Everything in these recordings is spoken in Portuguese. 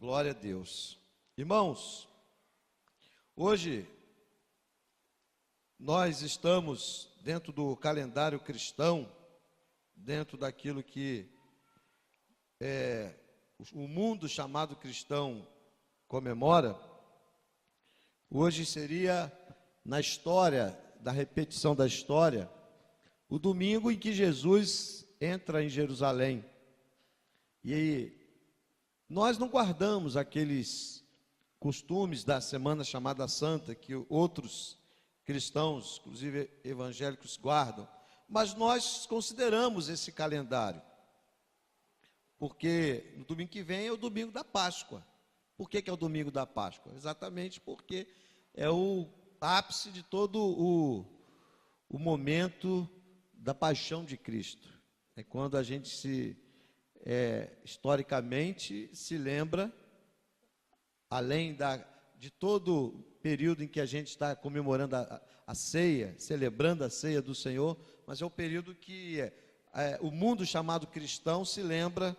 Glória a Deus. Irmãos, hoje nós estamos dentro do calendário cristão, dentro daquilo que o mundo chamado cristão comemora. Hoje seria, na história, da repetição da história, o domingo em que Jesus entra em Jerusalém. E nós não guardamos aqueles costumes da semana chamada Santa, que outros cristãos, inclusive evangélicos, guardam, mas nós consideramos esse calendário, porque no domingo que vem é o domingo da Páscoa. Por que é o domingo da Páscoa? Exatamente porque é o ápice de todo o momento da paixão de Cristo. É quando a gente historicamente se lembra, além de todo o período em que a gente está comemorando a ceia, celebrando a ceia do Senhor, mas é o período que o mundo chamado cristão se lembra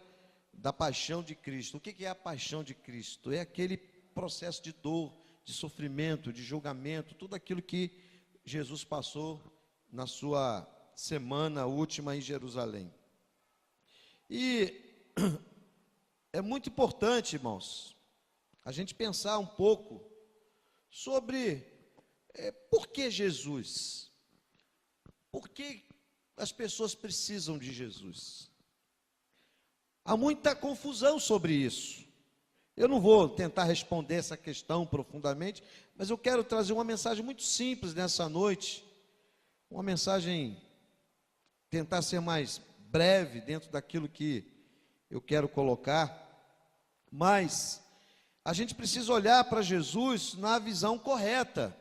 da paixão de Cristo. O que é a paixão de Cristo? É aquele processo de dor, de sofrimento, de julgamento, tudo aquilo que Jesus passou na sua semana última em Jerusalém. E é muito importante, irmãos, a gente pensar um pouco sobre por que Jesus? Por que as pessoas precisam de Jesus? Há muita confusão sobre isso. Eu não vou tentar responder essa questão profundamente, mas eu quero trazer uma mensagem muito simples nessa noite, uma mensagem, tentar ser mais breve dentro daquilo que eu quero colocar, mas a gente precisa olhar para Jesus na visão correta,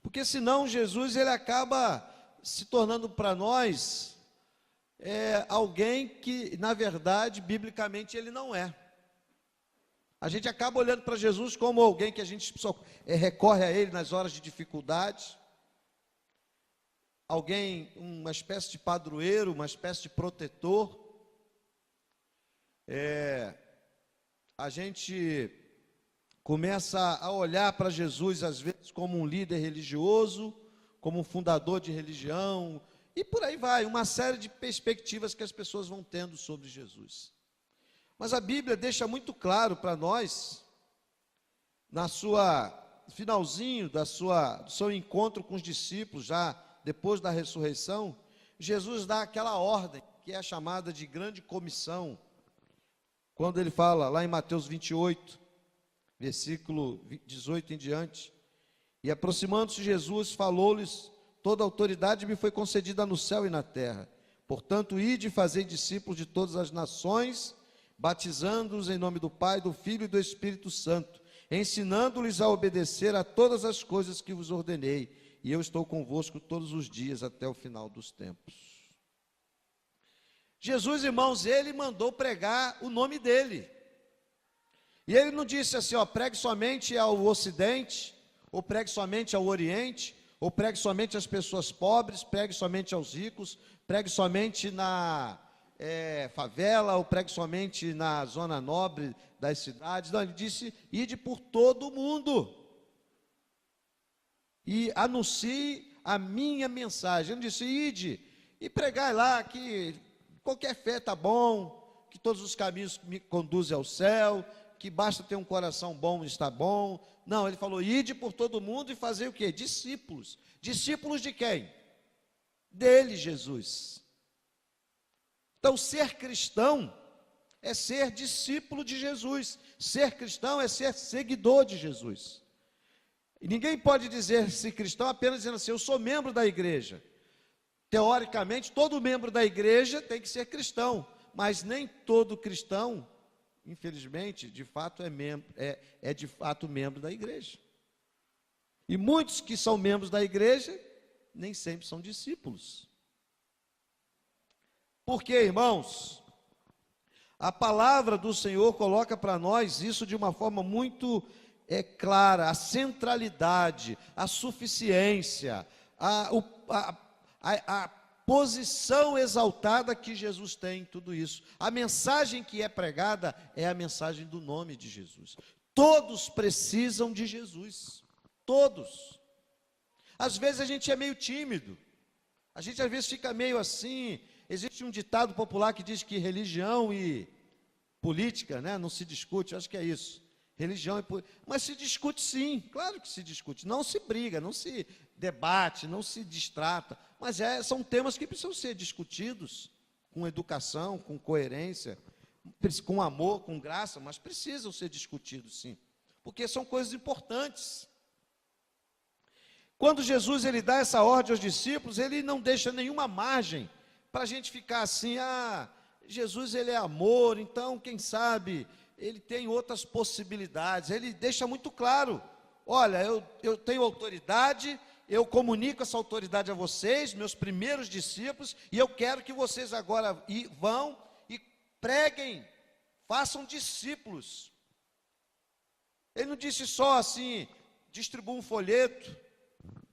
porque senão Jesus ele acaba se tornando para nós alguém que, na verdade, biblicamente ele não é. A gente acaba olhando para Jesus como alguém que a gente só recorre a ele nas horas de dificuldade, alguém, uma espécie de padroeiro, uma espécie de protetor. A gente começa a olhar para Jesus, às vezes, como um líder religioso, como um fundador de religião, e por aí vai, uma série de perspectivas que as pessoas vão tendo sobre Jesus. Mas a Bíblia deixa muito claro para nós, finalzinho do seu encontro com os discípulos, já depois da ressurreição, Jesus dá aquela ordem, que é a chamada de grande comissão, quando ele fala, lá em Mateus 28, versículo 18 em diante, e aproximando-se Jesus, falou-lhes, toda autoridade me foi concedida no céu e na terra, portanto, ide e fazei discípulos de todas as nações, batizando-os em nome do Pai, do Filho e do Espírito Santo, ensinando-lhes a obedecer a todas as coisas que vos ordenei, e eu estou convosco todos os dias até o final dos tempos. Jesus, irmãos, ele mandou pregar o nome dele, e ele não disse assim, pregue somente ao Ocidente, ou pregue somente ao Oriente, ou pregue somente às pessoas pobres, pregue somente aos ricos, pregue somente na favela, ou pregue somente na zona nobre das cidades. Não, ele disse, ide por todo o mundo, e anuncie a minha mensagem. Ele disse, ide, e pregai lá, que qualquer fé está bom, que todos os caminhos me conduzem ao céu, que basta ter um coração bom, está bom. Não, ele falou, ide por todo mundo e fazer o quê? Discípulos. Discípulos de quem? Dele, Jesus. Então, ser cristão é ser discípulo de Jesus. Ser cristão é ser seguidor de Jesus. E ninguém pode dizer-se cristão apenas dizendo assim, eu sou membro da igreja. Teoricamente, todo membro da igreja tem que ser cristão, mas nem todo cristão, infelizmente, de fato é de fato membro da igreja. E muitos que são membros da igreja, nem sempre são discípulos. Porque, irmãos, a palavra do Senhor coloca para nós isso de uma forma muito clara, a centralidade, a suficiência, a posição exaltada que Jesus tem em tudo isso. A mensagem que é pregada é a mensagem do nome de Jesus. Todos precisam de Jesus, todos. Às vezes a gente é meio tímido, a gente às vezes fica meio assim. Existe um ditado popular que diz que religião e política, né, não se discute, eu acho que é isso. Religião e política, mas se discute sim, claro que se discute, não se briga, não se debate, não se distrata, mas são temas que precisam ser discutidos com educação, com coerência, com amor, com graça, mas precisam ser discutidos sim, porque são coisas importantes. Quando Jesus ele dá essa ordem aos discípulos, ele não deixa nenhuma margem para a gente ficar assim, Jesus ele é amor, então quem sabe ele tem outras possibilidades. Ele deixa muito claro, olha, eu tenho autoridade, eu comunico essa autoridade a vocês, meus primeiros discípulos, e eu quero que vocês agora vão e preguem, façam discípulos. Ele não disse só assim, distribuam um folheto,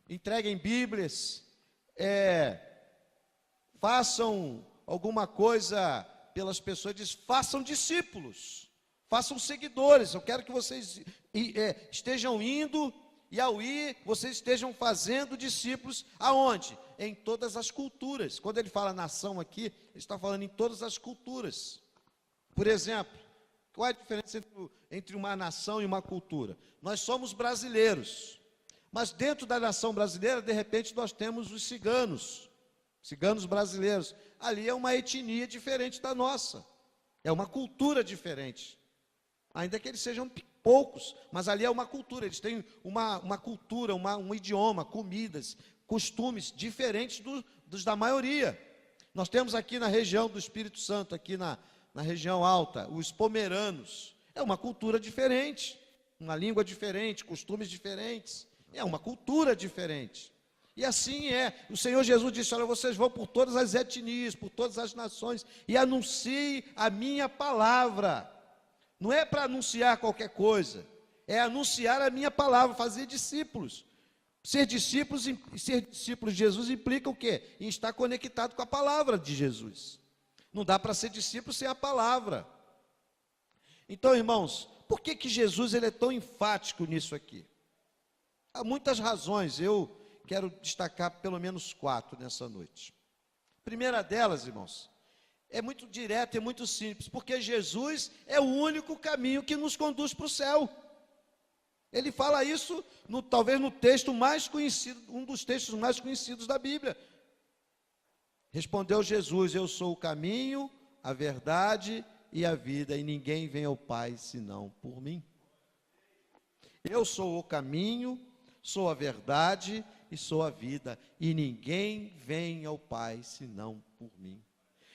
entreguem Bíblias, façam alguma coisa pelas pessoas, diz, façam discípulos, façam seguidores. Eu quero que vocês estejam indo, e ao ir, vocês estejam fazendo discípulos, aonde? Em todas as culturas. Quando ele fala nação aqui, ele está falando em todas as culturas. Por exemplo, qual é a diferença entre uma nação e uma cultura? Nós somos brasileiros, mas dentro da nação brasileira, de repente, nós temos os ciganos brasileiros. Ali é uma etnia diferente da nossa, é uma cultura diferente, ainda que eles sejam poucos, mas ali é uma cultura, eles têm uma cultura, um idioma, comidas, costumes diferentes dos da maioria. Nós temos aqui na região do Espírito Santo, aqui na região alta, os pomeranos, é uma cultura diferente, uma língua diferente, costumes diferentes, é uma cultura diferente. E assim é, o Senhor Jesus disse, olha, vocês vão por todas as etnias, por todas as nações, e anunciem a minha palavra. Não é para anunciar qualquer coisa, é anunciar a minha palavra, fazer discípulos. Ser discípulos de Jesus implica o quê? Em estar conectado com a palavra de Jesus. Não dá para ser discípulo sem a palavra. Então, irmãos, por que Jesus ele é tão enfático nisso aqui? Há muitas razões, eu quero destacar pelo menos 4 nessa noite. A primeira delas, irmãos, é muito direta e muito simples, porque Jesus é o único caminho que nos conduz para o céu. Ele fala isso, talvez no texto mais conhecido, um dos textos mais conhecidos da Bíblia. Respondeu Jesus, eu sou o caminho, a verdade e a vida, e ninguém vem ao Pai senão por mim. Eu sou o caminho, sou a verdade e sou a vida, e ninguém vem ao Pai senão por mim.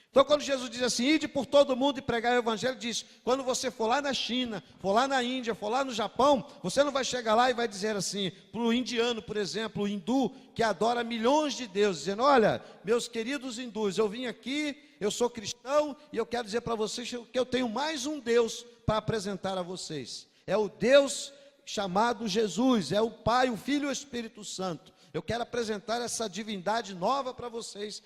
Então, quando Jesus diz assim, ide por todo mundo e pregar o Evangelho, diz, quando você for lá na China, for lá na Índia, for lá no Japão, você não vai chegar lá e vai dizer assim, para o indiano, por exemplo, o hindu, que adora milhões de deuses, dizendo, olha, meus queridos hindus, eu vim aqui, eu sou cristão, e eu quero dizer para vocês que eu tenho mais um Deus para apresentar a vocês. É o Deus chamado Jesus, é o Pai, o Filho e o Espírito Santo. Eu quero apresentar essa divindade nova para vocês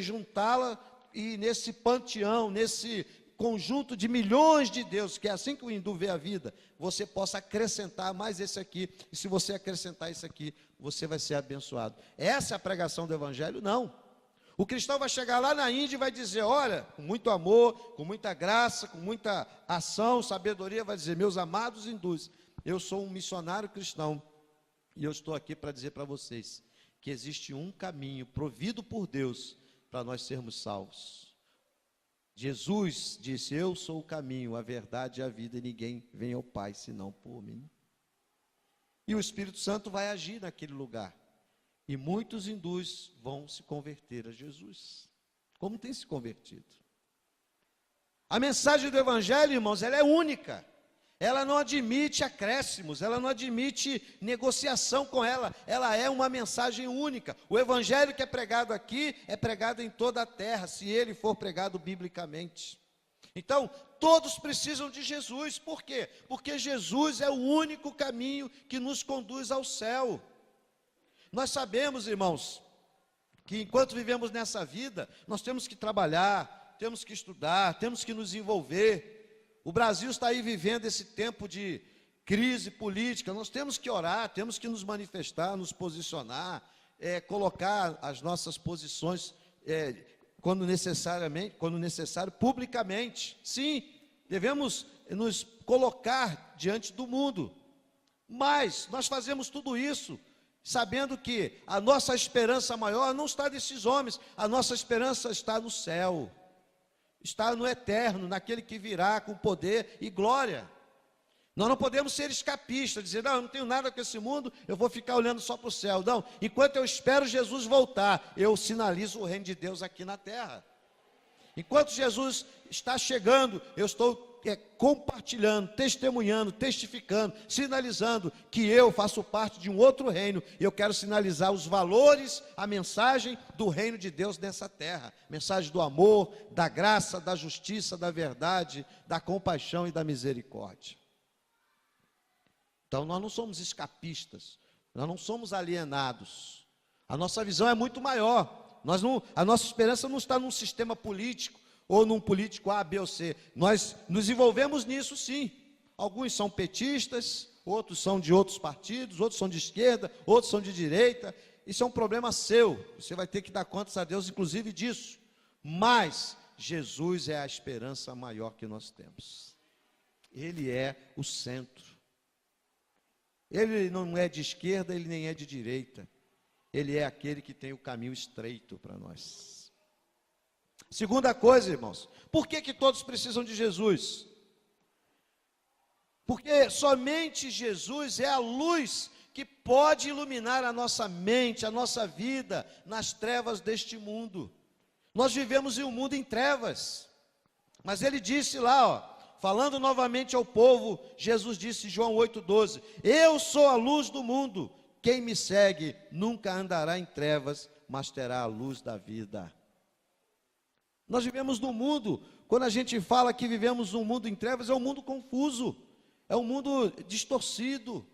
juntá-la, e nesse panteão, nesse conjunto de milhões de deuses, que é assim que o hindu vê a vida, você possa acrescentar mais esse aqui, e se você acrescentar isso aqui, você vai ser abençoado. Essa é a pregação do Evangelho? Não. O cristão vai chegar lá na Índia e vai dizer, olha, com muito amor, com muita graça, com muita ação, sabedoria, vai dizer, meus amados hindus, eu sou um missionário cristão, e eu estou aqui para dizer para vocês, que existe um caminho provido por Deus, para nós sermos salvos. Jesus disse, eu sou o caminho, a verdade e a vida, e ninguém vem ao Pai senão por mim. E o Espírito Santo vai agir naquele lugar, e muitos hindus vão se converter a Jesus, como tem se convertido. A mensagem do Evangelho, irmãos, ela é única, ela não admite acréscimos, ela não admite negociação com ela é uma mensagem única. O Evangelho que é pregado aqui, é pregado em toda a terra, se ele for pregado biblicamente. Então, todos precisam de Jesus, por quê? Porque Jesus é o único caminho que nos conduz ao céu. Nós sabemos, irmãos, que enquanto vivemos nessa vida, nós temos que trabalhar, temos que estudar, temos que nos envolver. O Brasil está aí vivendo esse tempo de crise política, nós temos que orar, temos que nos manifestar, nos posicionar, colocar as nossas posições, quando necessário, publicamente. Sim, devemos nos colocar diante do mundo, mas nós fazemos tudo isso sabendo que a nossa esperança maior não está nesses homens, a nossa esperança está no céu, está no eterno, naquele que virá com poder e glória. Nós não podemos ser escapistas, dizer, não, eu não tenho nada com esse mundo, eu vou ficar olhando só para o céu. Não, enquanto eu espero Jesus voltar, eu sinalizo o reino de Deus aqui na terra. Enquanto Jesus está chegando, eu estou compartilhando, testemunhando, testificando, sinalizando que eu faço parte de um outro reino, e eu quero sinalizar os valores, a mensagem do reino de Deus nessa terra, mensagem do amor, da graça, da justiça, da verdade, da compaixão e da misericórdia. Então nós não somos escapistas, nós não somos alienados, a nossa visão é muito maior, a nossa esperança não está num sistema político, ou num político A, B ou C. Nós nos envolvemos nisso sim. Alguns são petistas, outros são de outros partidos, outros são de esquerda, outros são de direita. Isso é um problema seu. Você vai ter que dar contas a Deus, inclusive, disso. Mas Jesus é a esperança maior que nós temos. Ele é o centro. Ele não é de esquerda, ele nem é de direita. Ele é aquele que tem o caminho estreito para nós. Segunda coisa, irmãos, por que todos precisam de Jesus? Porque somente Jesus é a luz que pode iluminar a nossa mente, a nossa vida, nas trevas deste mundo. Nós vivemos em um mundo em trevas, mas ele disse lá, falando novamente ao povo, Jesus disse em João 8,12, eu sou a luz do mundo, quem me segue nunca andará em trevas, mas terá a luz da vida. Nós vivemos num mundo, quando a gente fala que vivemos num mundo em trevas, é um mundo confuso, é um mundo distorcido.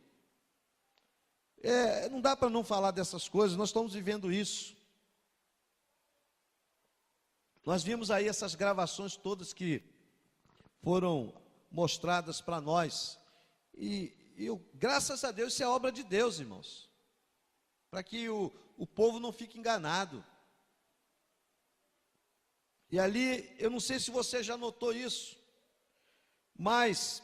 Não dá para não falar dessas coisas, nós estamos vivendo isso. Nós vimos aí essas gravações todas que foram mostradas para nós, graças a Deus, isso é obra de Deus, irmãos, para que o povo não fique enganado. E ali, eu não sei se você já notou isso, mas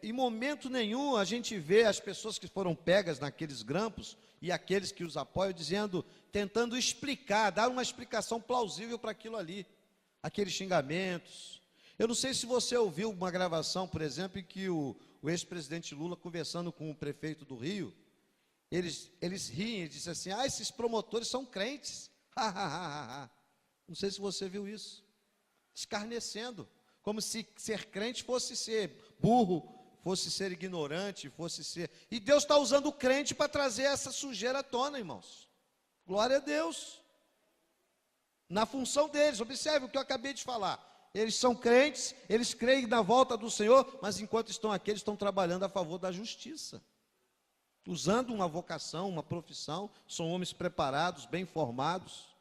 em momento nenhum a gente vê as pessoas que foram pegas naqueles grampos e aqueles que os apoiam tentando explicar, dar uma explicação plausível para aquilo ali, aqueles xingamentos. Eu não sei se você ouviu uma gravação, por exemplo, em que o ex-presidente Lula, conversando com o prefeito do Rio, eles riem e dizem assim, esses promotores são crentes, Não sei se você viu isso, escarnecendo, como se ser crente fosse ser burro, fosse ser ignorante, fosse ser... E Deus está usando o crente para trazer essa sujeira à tona, irmãos. Glória a Deus. Na função deles, observe o que eu acabei de falar. Eles são crentes, eles creem na volta do Senhor, mas enquanto estão aqui, eles estão trabalhando a favor da justiça. Usando uma vocação, uma profissão, são homens preparados, bem formados.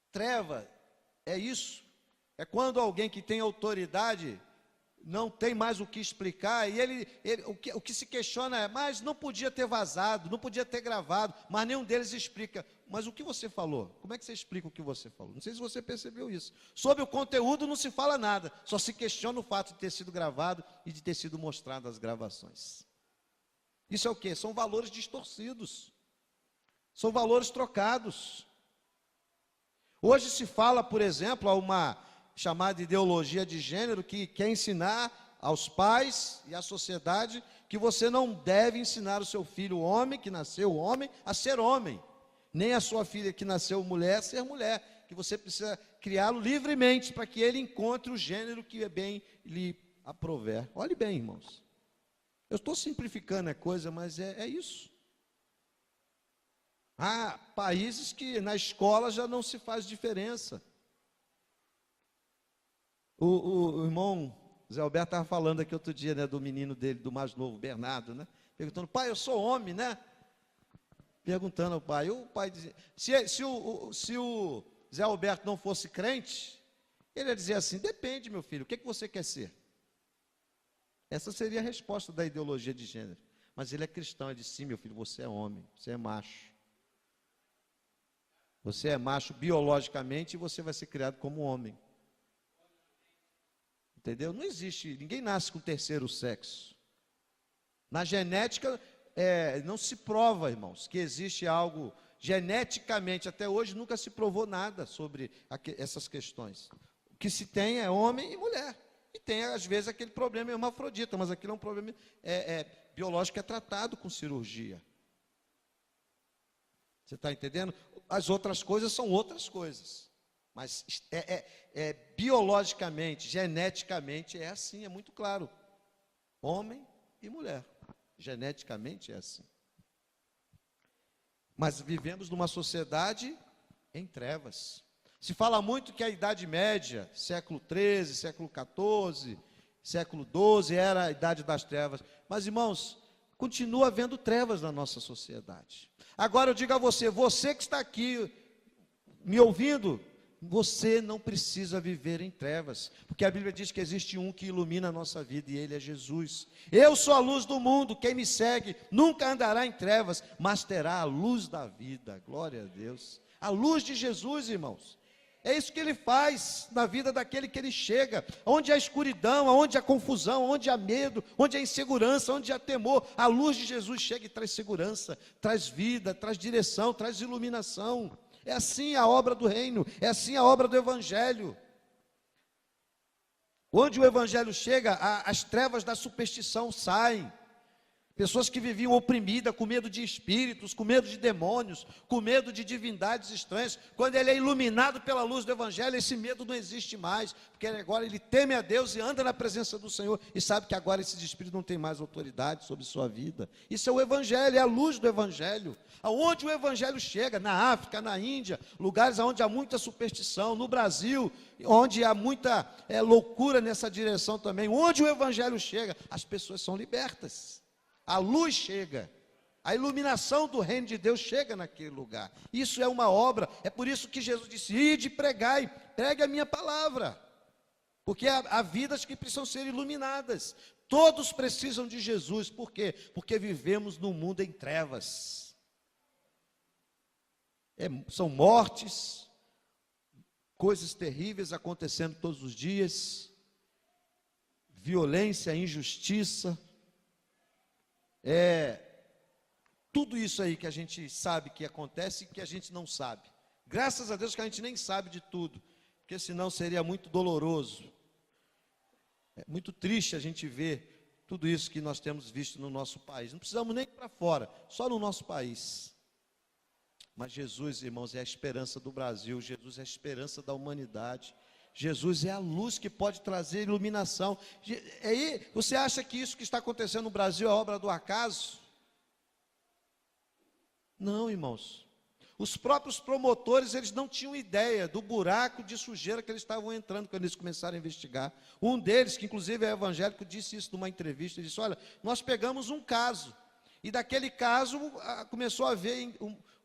Treva é isso, é quando alguém que tem autoridade não tem mais o que explicar, e o que se questiona é, mas não podia ter vazado, não podia ter gravado, mas nenhum deles explica, mas o que você falou? Como é que você explica o que você falou? Não sei se você percebeu isso. Sobre o conteúdo não se fala nada, só se questiona o fato de ter sido gravado e de ter sido mostrado as gravações. Isso é o quê? São valores distorcidos, são valores trocados. Hoje se fala, por exemplo, há uma chamada ideologia de gênero que quer ensinar aos pais e à sociedade que você não deve ensinar o seu filho homem, que nasceu homem, a ser homem, nem a sua filha que nasceu mulher a ser mulher, que você precisa criá-lo livremente para que ele encontre o gênero que bem lhe aprover. Olhe bem, irmãos, eu estou simplificando a coisa, mas é isso. Há países que na escola já não se faz diferença. O irmão Zé Alberto estava falando aqui outro dia, né, do menino dele, do mais novo, Bernardo, né? perguntando, pai, eu sou homem, né? Perguntando ao pai. O pai dizia, se o Zé Alberto não fosse crente, ele ia dizer assim, depende, meu filho, o que você quer ser? Essa seria a resposta da ideologia de gênero. Mas ele é cristão, ele disse, sim, meu filho, você é homem, você é macho. Você é macho biologicamente e você vai ser criado como homem. Entendeu? Não existe, ninguém nasce com o terceiro sexo. Na genética, não se prova, irmãos, que existe algo geneticamente, até hoje nunca se provou nada sobre essas questões. O que se tem é homem e mulher. E tem, às vezes, aquele problema hermafrodita, mas aquilo é um problema biológico que é tratado com cirurgia. Você está entendendo? As outras coisas são outras coisas. Mas biologicamente, geneticamente, é assim, é muito claro. Homem e mulher. Geneticamente é assim. Mas vivemos numa sociedade em trevas. Se fala muito que a Idade Média, século XIII, século XIV, século XII, era a Idade das Trevas. Mas, irmãos, continua havendo trevas na nossa sociedade. Agora eu digo a você, você que está aqui me ouvindo, você não precisa viver em trevas, porque a Bíblia diz que existe um que ilumina a nossa vida e ele é Jesus. Eu sou a luz do mundo, quem me segue nunca andará em trevas, mas terá a luz da vida. Glória a Deus. A luz de Jesus, irmãos. É isso que ele faz na vida daquele que ele chega. Onde há escuridão, onde há confusão, onde há medo, onde há insegurança, onde há temor, a luz de Jesus chega e traz segurança, traz vida, traz direção, traz iluminação. É assim a obra do reino, é assim a obra do evangelho. Onde o evangelho chega, as trevas da superstição saem. Pessoas que viviam oprimidas, com medo de espíritos, com medo de demônios, com medo de divindades estranhas. Quando ele é iluminado pela luz do evangelho, esse medo não existe mais, porque agora ele teme a Deus e anda na presença do Senhor, e sabe que agora esses espíritos não têm mais autoridade sobre sua vida. Isso é o evangelho, é a luz do evangelho. Aonde o evangelho chega, na África, na Índia, lugares onde há muita superstição, no Brasil, onde há muita loucura nessa direção também, onde o evangelho chega, as pessoas são libertas. A luz chega, a iluminação do reino de Deus chega naquele lugar. Isso é uma obra, é por isso que Jesus disse, ide, pregai, pregue a minha palavra. Porque há vidas que precisam ser iluminadas. Todos precisam de Jesus, por quê? Porque vivemos num mundo em trevas. São mortes, coisas terríveis acontecendo todos os dias, violência, injustiça, tudo isso aí que a gente sabe que acontece e que a gente não sabe. Graças a Deus que a gente nem sabe de tudo, porque senão seria muito doloroso. É muito triste a gente ver tudo isso que nós temos visto no nosso país. Não precisamos nem ir para fora, só no nosso país. Mas Jesus, irmãos, é a esperança do Brasil, Jesus é a esperança da humanidade. Jesus é a luz que pode trazer iluminação. Aí, você acha que isso que está acontecendo no Brasil é obra do acaso? Não, irmãos. Os próprios promotores, eles não tinham ideia do buraco de sujeira que eles estavam entrando quando eles começaram a investigar. Um deles, que inclusive é evangélico, disse isso numa entrevista, ele disse, olha, nós pegamos um caso, e daquele caso começou a haver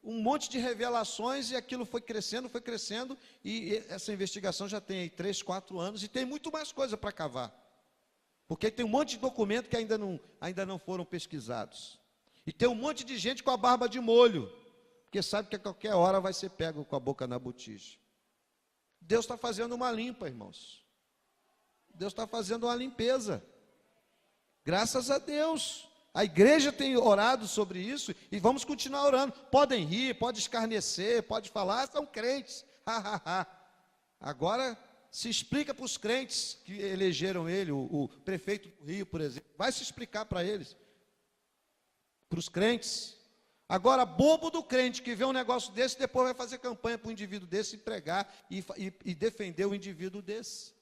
um monte de revelações, e aquilo foi crescendo, e essa investigação já tem aí 3, 4 anos, e tem muito mais coisa para cavar, porque tem um monte de documento que ainda não foram pesquisados, e tem um monte de gente com a barba de molho, porque sabe que a qualquer hora vai ser pego com a boca na botija. Deus está fazendo uma limpa, irmãos, Deus está fazendo uma limpeza, graças a Deus. A igreja tem orado sobre isso e vamos continuar orando. Podem rir, pode escarnecer, pode falar, são crentes. Agora se explica para os crentes que elegeram ele, o prefeito do Rio, por exemplo. Vai se explicar para eles, para os crentes. Agora, bobo do crente que vê um negócio desse, depois vai fazer campanha para um indivíduo desse, pregar e defender o indivíduo desse.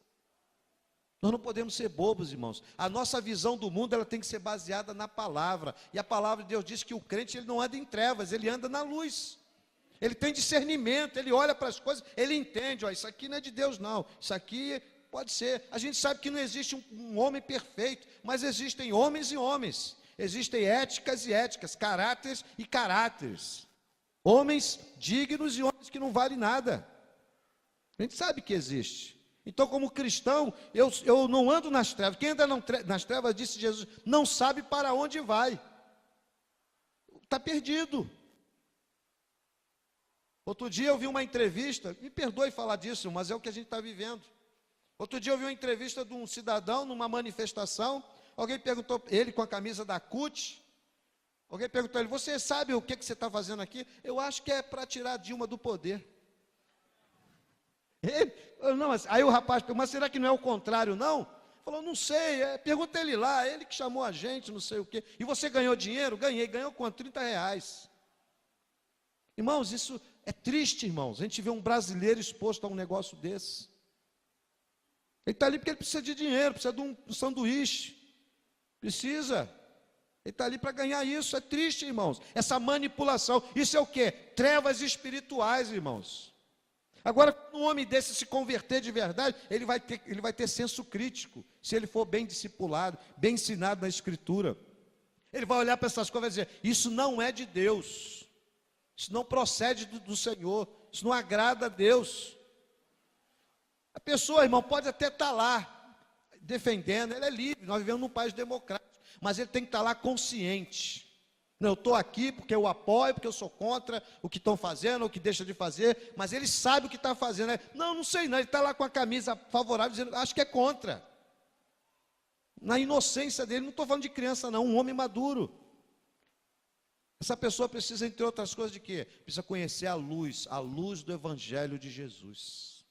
Nós não podemos ser bobos, irmãos. A nossa visão do mundo, ela tem que ser baseada na palavra. E a palavra de Deus diz que o crente, ele não anda em trevas, ele anda na luz. Ele tem discernimento, ele olha para as coisas, ele entende, ó, isso aqui não é de Deus não, isso aqui pode ser. A gente sabe que não existe um homem perfeito, mas existem homens e homens. Existem éticas e éticas, caráteres e caráteres. Homens dignos e homens que não valem nada. A gente sabe que existe. Então, como cristão, eu não ando nas trevas. Quem anda nas trevas, disse Jesus, não sabe para onde vai. Está perdido. Outro dia eu vi uma entrevista, me perdoe falar disso, mas é o que a gente está vivendo. Outro dia eu vi uma entrevista de um cidadão numa manifestação, alguém perguntou, ele com a camisa da CUT, alguém perguntou a ele, você sabe o que você está fazendo aqui? Eu acho que é para tirar Dilma do poder. Não, aí o rapaz perguntou, mas será que não é o contrário, não? Falou, não sei, pergunta ele lá, ele que chamou a gente, não sei o quê. E você ganhou dinheiro? Ganhei, ganhou quanto? R$30. Irmãos, isso é triste, irmãos, a gente vê um brasileiro exposto a um negócio desse. Ele está ali porque ele precisa de dinheiro, precisa de um sanduíche, precisa. Ele está ali para ganhar isso, é triste, irmãos. Essa manipulação, isso é o quê? Trevas espirituais, irmãos. Agora, quando um homem desse se converter de verdade, ele vai ter senso crítico, se ele for bem discipulado, bem ensinado na Escritura. Ele vai olhar para essas coisas e vai dizer, isso não é de Deus, isso não procede do Senhor, isso não agrada a Deus. A pessoa, irmão, pode até estar lá, defendendo, ele é livre, nós vivemos num país democrático, mas ele tem que estar lá consciente. Não, eu estou aqui porque eu apoio, porque eu sou contra o que estão fazendo, o que deixa de fazer, mas ele sabe o que está fazendo. Não sei não, ele está lá com a camisa favorável, dizendo, acho que é contra. Na inocência dele, não estou falando de criança não, um homem maduro. Essa pessoa precisa, entre outras coisas, de quê? Precisa conhecer a luz do Evangelho de Jesus.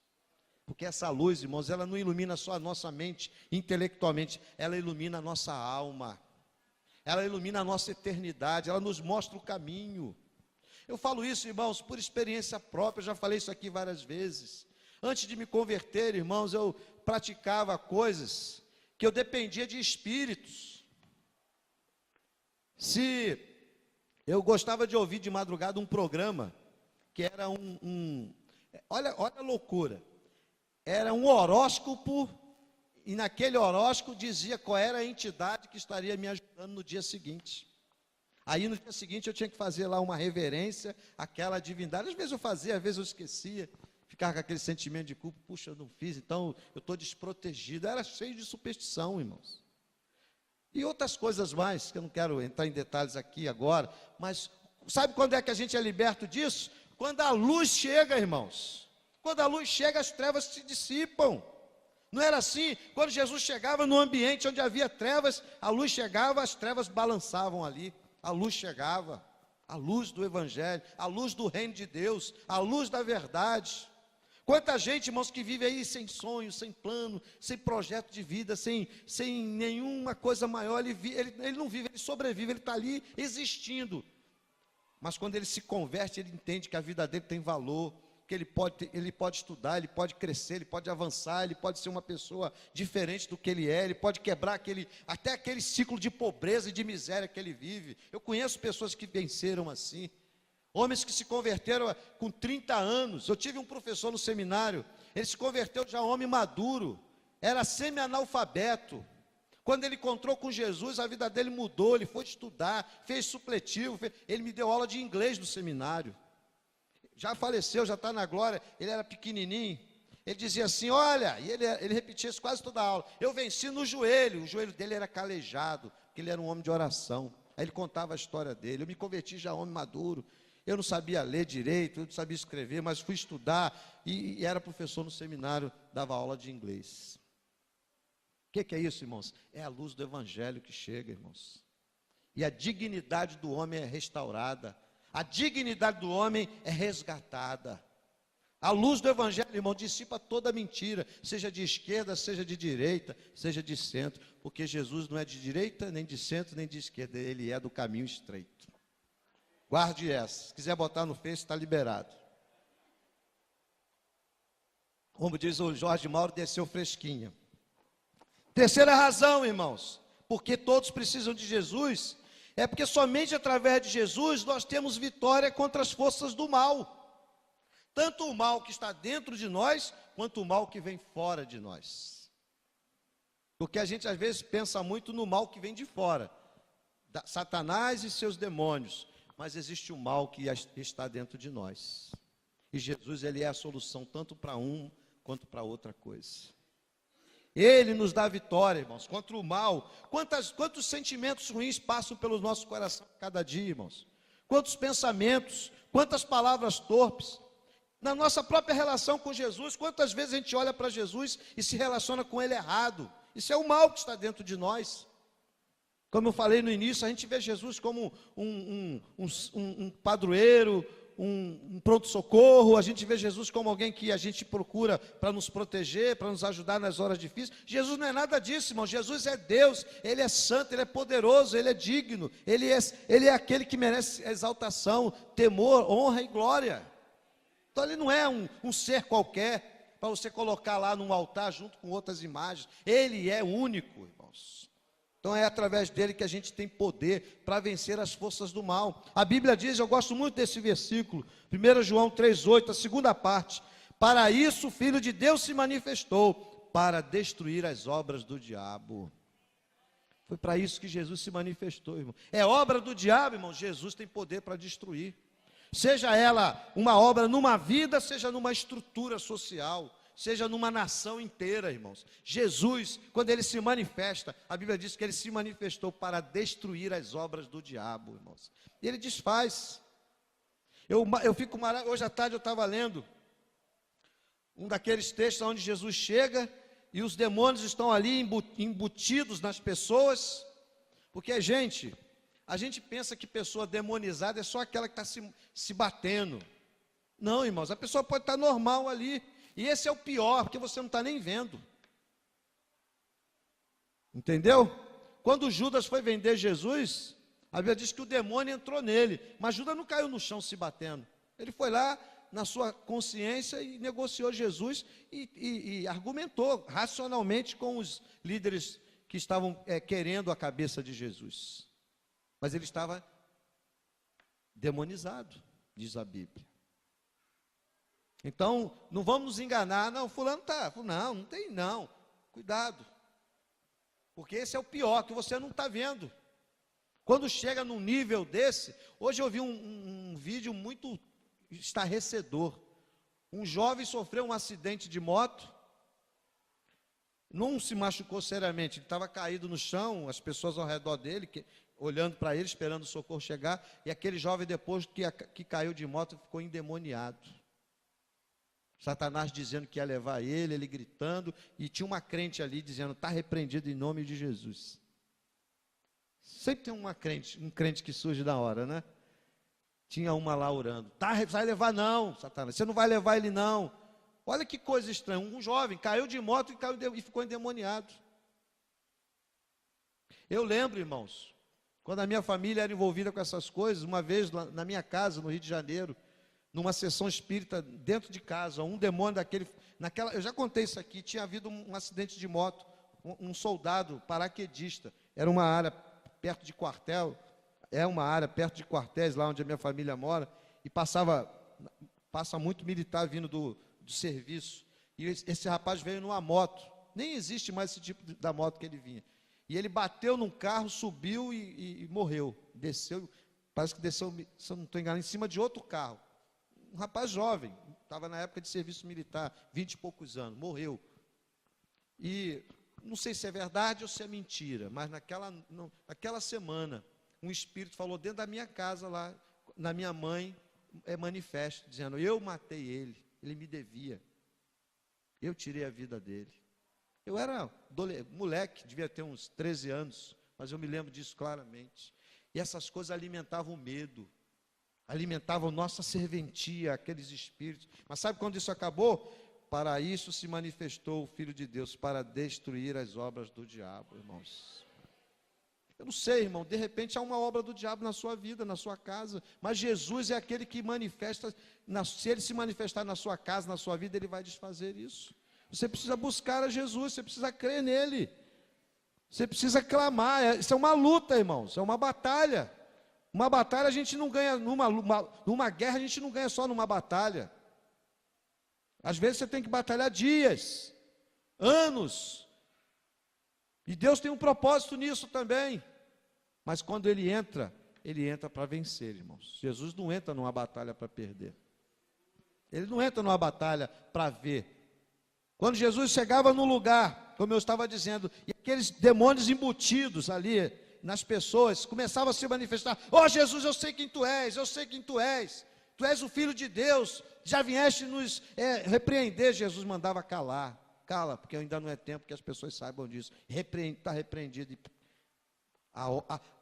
Porque essa luz, irmãos, ela não ilumina só a nossa mente intelectualmente, ela ilumina a nossa alma. Ela ilumina a nossa eternidade, ela nos mostra o caminho. Eu falo isso, irmãos, por experiência própria, eu já falei isso aqui várias vezes. Antes de me converter, irmãos, eu praticava coisas que eu dependia de espíritos. Se eu gostava de ouvir de madrugada um programa, que era olha a loucura, era um horóscopo, e naquele horóscopo dizia qual era a entidade que estaria me ajudando no dia seguinte. Aí no dia seguinte eu tinha que fazer lá uma reverência àquela divindade. Às vezes eu fazia, às vezes eu esquecia, ficava com aquele sentimento de culpa, puxa, eu não fiz, então eu estou desprotegido. Era cheio de superstição, irmãos. E outras coisas mais, que eu não quero entrar em detalhes aqui agora, mas sabe quando é que a gente é liberto disso? Quando a luz chega, irmãos. Quando a luz chega, as trevas se dissipam. Não era assim? Quando Jesus chegava no ambiente onde havia trevas, a luz chegava, as trevas balançavam ali. A luz chegava, a luz do Evangelho, a luz do reino de Deus, a luz da verdade. Quanta gente, irmãos, que vive aí sem sonho, sem plano, sem projeto de vida, sem nenhuma coisa maior, ele não vive, ele sobrevive, ele está ali existindo. Mas quando ele se converte, ele entende que a vida dele tem valor, que ele pode estudar, ele pode crescer, ele pode avançar, ele pode ser uma pessoa diferente do que ele é, ele pode quebrar até aquele ciclo de pobreza e de miséria que ele vive. Eu conheço pessoas que venceram assim, homens que se converteram com 30 anos, eu tive um professor no seminário, ele se converteu já homem maduro, era semi-analfabeto. Quando ele encontrou com Jesus, a vida dele mudou, ele foi estudar, fez supletivo, ele me deu aula de inglês no seminário. Já faleceu, já está na glória, ele era pequenininho, ele dizia assim, olha, e ele repetia isso quase toda a aula, eu venci no joelho, o joelho dele era calejado, porque ele era um homem de oração, aí ele contava a história dele, eu me converti já homem maduro, eu não sabia ler direito, eu não sabia escrever, mas fui estudar, e era professor no seminário, dava aula de inglês. O que é isso, irmãos? É a luz do Evangelho que chega, irmãos, e a dignidade do homem é restaurada, a dignidade do homem é resgatada. A luz do Evangelho, irmão, dissipa toda mentira, seja de esquerda, seja de direita, seja de centro, porque Jesus não é de direita, nem de centro, nem de esquerda, ele é do caminho estreito. Guarde essa, se quiser botar no Face, está liberado. Como diz o Jorge Mauro, desceu fresquinha. Terceira razão, irmãos, porque todos precisam de Jesus, é porque somente através de Jesus nós temos vitória contra as forças do mal. Tanto o mal que está dentro de nós, quanto o mal que vem fora de nós. Porque a gente às vezes pensa muito no mal que vem de fora. Satanás e seus demônios, mas existe o mal que está dentro de nós. E Jesus, ele é a solução tanto para um quanto para outra coisa. Ele nos dá vitória, irmãos, contra o mal. Quantos sentimentos ruins passam pelo nosso coração cada dia, irmãos? Quantos pensamentos, quantas palavras torpes. Na nossa própria relação com Jesus, quantas vezes a gente olha para Jesus e se relaciona com Ele errado? Isso é o mal que está dentro de nós. Como eu falei no início, a gente vê Jesus como um padroeiro, um pronto-socorro, a gente vê Jesus como alguém que a gente procura para nos proteger, para nos ajudar nas horas difíceis. Jesus não é nada disso, irmão. Jesus é Deus, Ele é santo, Ele é poderoso, Ele é digno, Ele é aquele que merece exaltação, temor, honra e glória. Então Ele não é um ser qualquer, para você colocar lá num altar junto com outras imagens. Ele é único, irmãos. Então é através dele que a gente tem poder para vencer as forças do mal. A Bíblia diz, eu gosto muito desse versículo, 1 João 3,8, a segunda parte: para isso o Filho de Deus se manifestou, para destruir as obras do diabo. Foi para isso que Jesus se manifestou, irmão. É obra do diabo, irmão, Jesus tem poder para destruir. Seja ela uma obra numa vida, seja numa estrutura social, seja numa nação inteira, irmãos. Jesus, quando ele se manifesta, a Bíblia diz que ele se manifestou para destruir as obras do diabo, irmãos. E ele desfaz. Eu fico maravilhoso. Hoje à tarde eu estava lendo um daqueles textos onde Jesus chega e os demônios estão ali embutidos nas pessoas, porque a gente pensa que pessoa demonizada é só aquela que está se batendo. Não, irmãos, a pessoa pode estar normal ali. E esse é o pior, porque você não está nem vendo. Entendeu? Quando Judas foi vender Jesus, a Bíblia diz que o demônio entrou nele, mas Judas não caiu no chão se batendo. Ele foi lá na sua consciência e negociou Jesus e argumentou racionalmente com os líderes que estavam querendo a cabeça de Jesus. Mas ele estava demonizado, diz a Bíblia. Então, não vamos nos enganar, não, fulano está, não tem não, cuidado, porque esse é o pior, que você não está vendo. Quando chega num nível desse, hoje eu vi um vídeo muito estarrecedor. Um jovem sofreu um acidente de moto, não se machucou seriamente, ele estava caído no chão, as pessoas ao redor dele, olhando para ele, esperando o socorro chegar, e aquele jovem depois que caiu de moto ficou endemoniado. Satanás dizendo que ia levar ele gritando, e tinha uma crente ali dizendo, está repreendido em nome de Jesus. Sempre tem um crente que surge na hora, né? Tinha uma lá orando, vai levar não, Satanás, você não vai levar ele não. Olha que coisa estranha, um jovem caiu de moto e ficou endemoniado. Eu lembro, irmãos, quando a minha família era envolvida com essas coisas, uma vez na minha casa, no Rio de Janeiro, numa sessão espírita dentro de casa, um demônio eu já contei isso aqui, tinha havido um acidente de moto, um soldado paraquedista, era uma área perto de quartel, uma área perto de quartéis, lá onde a minha família mora, e passa muito militar vindo do serviço, e esse rapaz veio numa moto, nem existe mais esse tipo da moto que ele vinha, e ele bateu num carro, subiu e morreu, desceu, parece que desceu, se eu não estou enganado, em cima de outro carro. Um rapaz jovem, estava na época de serviço militar, 20 e poucos anos, morreu. E não sei se é verdade ou se é mentira, mas naquela semana, um espírito falou dentro da minha casa lá, na minha mãe, manifesto, dizendo, eu matei ele me devia, eu tirei a vida dele. Eu era moleque, devia ter uns 13 anos, mas eu me lembro disso claramente. E essas coisas alimentavam o medo, alimentavam nossa serventia, aqueles espíritos. Mas sabe quando isso acabou? Para isso se manifestou o Filho de Deus, para destruir as obras do diabo, irmãos. Eu não sei, irmão, de repente há uma obra do diabo na sua vida, na sua casa, mas Jesus é aquele que manifesta, se ele se manifestar na sua casa, na sua vida, ele vai desfazer isso. Você precisa buscar a Jesus, você precisa crer nele, você precisa clamar, isso é uma luta, irmão, isso é uma batalha. Uma batalha a gente não ganha, numa guerra a gente não ganha só numa batalha. Às vezes você tem que batalhar dias, anos. E Deus tem um propósito nisso também. Mas quando ele entra para vencer, irmãos. Jesus não entra numa batalha para perder. Ele não entra numa batalha para ver. Quando Jesus chegava no lugar, como eu estava dizendo, e aqueles demônios embutidos ali nas pessoas começavam a se manifestar: ó Jesus, eu sei quem tu és, eu sei quem tu és o Filho de Deus, já vieste nos repreender. Jesus mandava calar, cala, porque ainda não é tempo que as pessoas saibam disso. Está repreendido.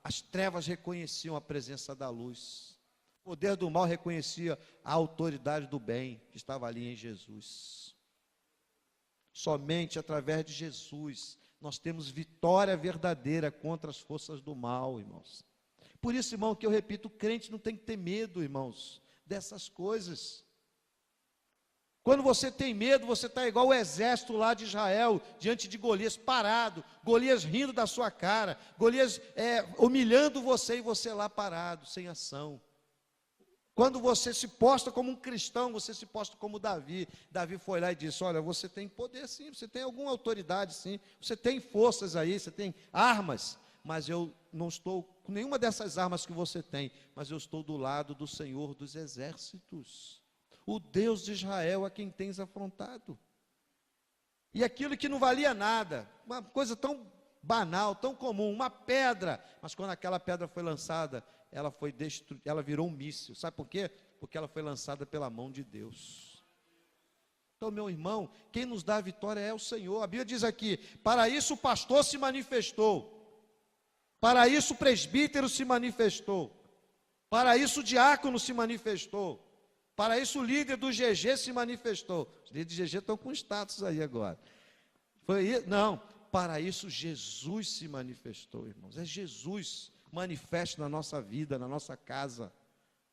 As trevas reconheciam a presença da luz, o poder do mal reconhecia a autoridade do bem que estava ali em Jesus. Somente através de Jesus nós temos vitória verdadeira contra as forças do mal, irmãos. Por isso, irmão, que eu repito, o crente não tem que ter medo, irmãos, dessas coisas. Quando você tem medo, você está igual o exército lá de Israel, diante de Golias, parado, Golias rindo da sua cara, Golias humilhando você, e você lá parado, sem ação. Quando você se posta como um cristão, você se posta como Davi. Davi foi lá e disse: olha, você tem poder sim, você tem alguma autoridade sim, você tem forças aí, você tem armas, mas eu não estou com nenhuma dessas armas que você tem, mas eu estou do lado do Senhor dos exércitos, o Deus de Israel a quem tens afrontado. E aquilo que não valia nada, uma coisa tão banal, tão comum, uma pedra, mas quando aquela pedra foi lançada, ela virou um míssil. Sabe por quê? Porque ela foi lançada pela mão de Deus. Então, meu irmão, quem nos dá a vitória é o Senhor. A Bíblia diz aqui: para isso o pastor se manifestou, para isso o presbítero se manifestou, para isso o diácono se manifestou, para isso o líder do GG se manifestou. Os líderes do GG estão com status aí agora. Não, para isso Jesus se manifestou, irmãos. É Jesus manifesta na nossa vida, na nossa casa,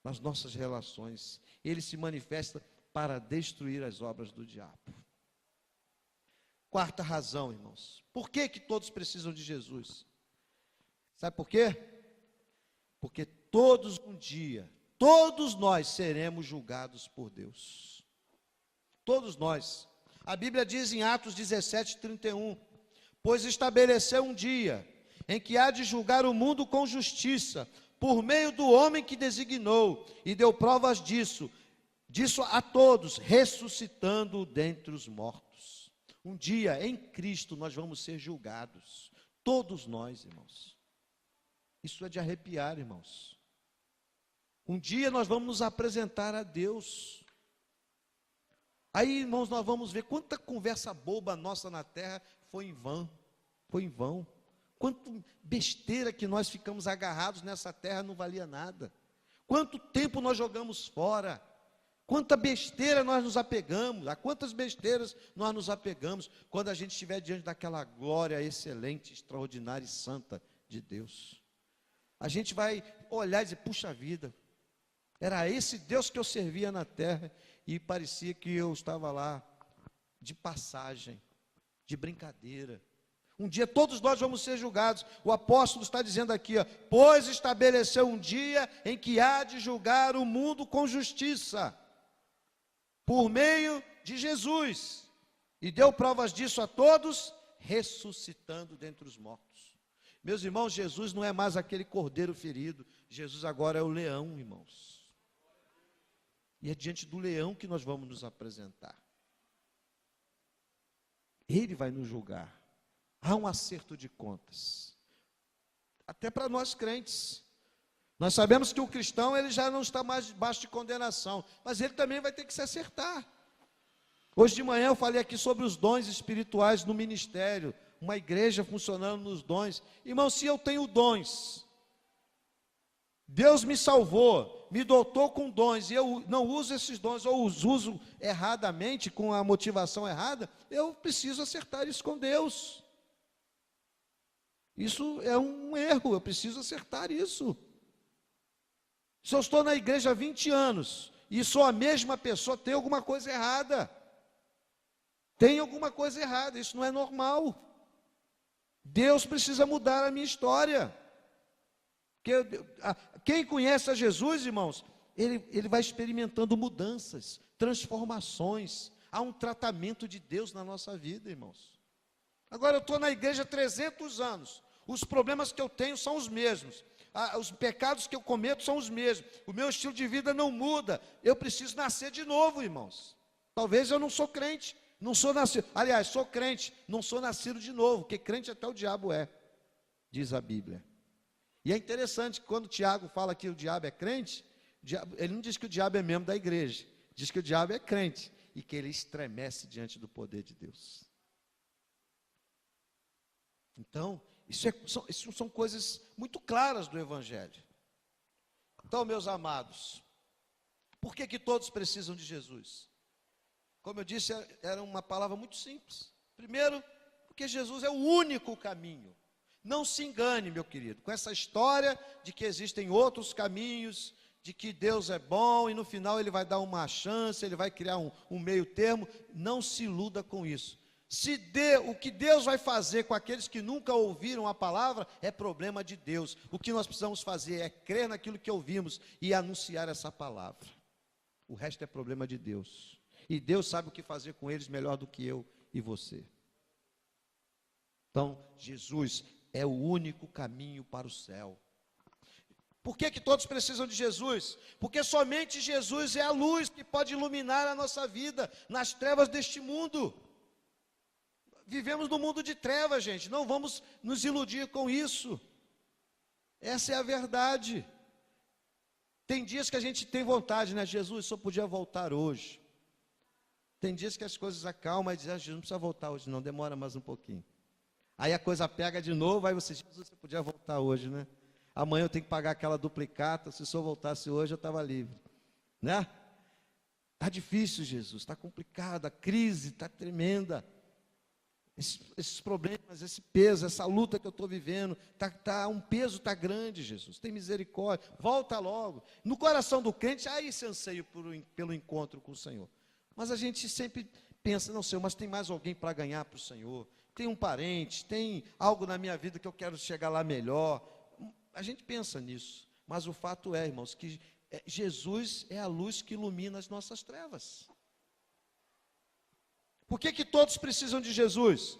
nas nossas relações. Ele se manifesta para destruir as obras do diabo. Quarta razão, irmãos. Por que todos precisam de Jesus? Sabe por quê? Porque todos um dia, todos nós seremos julgados por Deus. Todos nós. A Bíblia diz em Atos 17:31, pois estabeleceu um dia em que há de julgar o mundo com justiça, por meio do homem que designou, e deu provas disso a todos, ressuscitando dentre os mortos. Um dia em Cristo nós vamos ser julgados, todos nós, irmãos. Isso é de arrepiar, irmãos. Um dia nós vamos nos apresentar a Deus. Aí, irmãos, nós vamos ver quanta conversa boba nossa na terra foi em vão. Foi em vão. Quanto besteira que nós ficamos agarrados nessa terra, não valia nada. Quanto tempo nós jogamos fora. Quanta besteira nós nos apegamos. A quantas besteiras nós nos apegamos quando a gente estiver diante daquela glória excelente, extraordinária e santa de Deus. A gente vai olhar e dizer: puxa vida, era esse Deus que eu servia na terra, e parecia que eu estava lá de passagem, de brincadeira. Um dia todos nós vamos ser julgados. O apóstolo está dizendo aqui, pois estabeleceu um dia em que há de julgar o mundo com justiça, por meio de Jesus, e deu provas disso a todos, ressuscitando dentre os mortos. Meus irmãos, Jesus não é mais aquele cordeiro ferido, Jesus agora é o leão, irmãos. E é diante do leão que nós vamos nos apresentar. Ele vai nos julgar. Há um acerto de contas, até para nós crentes. Nós sabemos que o cristão, ele já não está mais debaixo de condenação, mas ele também vai ter que se acertar. Hoje de manhã eu falei aqui sobre os dons espirituais no ministério, uma igreja funcionando nos dons. Irmão, se eu tenho dons, Deus me salvou, me dotou com dons, e eu não uso esses dons, ou os uso erradamente, com a motivação errada, eu preciso acertar isso com Deus. Isso é um erro, eu preciso acertar isso. Se eu estou na igreja há 20 anos, e sou a mesma pessoa, tem alguma coisa errada. Tem alguma coisa errada, isso não é normal. Deus precisa mudar a minha história. Quem conhece a Jesus, irmãos, ele vai experimentando mudanças, transformações. Há um tratamento de Deus na nossa vida, irmãos. Agora eu estou na igreja há 300 anos. Os problemas que eu tenho são os mesmos. Os pecados que eu cometo são os mesmos. O meu estilo de vida não muda. Eu preciso nascer de novo, irmãos. Talvez eu não sou crente, não sou nascido. Aliás, sou crente, não sou nascido de novo, porque crente até o diabo é, diz a Bíblia. E é interessante que quando Tiago fala que o diabo é crente, ele não diz que o diabo é membro da igreja, diz que o diabo é crente e que ele estremece diante do poder de Deus. Então, isso são coisas muito claras do Evangelho. Então, meus amados, por que todos precisam de Jesus? Como eu disse, era uma palavra muito simples. Primeiro, porque Jesus é o único caminho. Não se engane, meu querido, com essa história de que existem outros caminhos, de que Deus é bom e no final Ele vai dar uma chance, Ele vai criar um meio termo. Não se iluda com isso. O que Deus vai fazer com aqueles que nunca ouviram a palavra é problema de Deus. O que nós precisamos fazer é crer naquilo que ouvimos e anunciar essa palavra. O resto é problema de Deus. E Deus sabe o que fazer com eles melhor do que eu e você. Então, Jesus é o único caminho para o céu. Por que todos precisam de Jesus? Porque somente Jesus é a luz que pode iluminar a nossa vida nas trevas deste mundo. Vivemos num mundo de trevas, gente, não vamos nos iludir com isso. Essa é a verdade. Tem dias que a gente tem vontade, né? Jesus, só podia voltar hoje. Tem dias que as coisas acalmam e diz, Jesus, não precisa voltar hoje não, demora mais um pouquinho. Aí a coisa pega de novo, aí você diz, Jesus, você podia voltar hoje, né? Amanhã eu tenho que pagar aquela duplicata, se só voltasse hoje eu estava livre, né? Está difícil, Jesus, está complicado, a crise está tremenda. Esses problemas, esse peso, essa luta que eu estou vivendo, um peso está grande, Jesus, tem misericórdia, volta logo. No coração do crente, há esse anseio pelo encontro com o Senhor. Mas a gente sempre pensa, não, Senhor, mas tem mais alguém para ganhar para o Senhor, tem um parente, tem algo na minha vida que eu quero chegar lá melhor. A gente pensa nisso, mas o fato é, irmãos, que Jesus é a luz que ilumina as nossas trevas. Por que todos precisam de Jesus?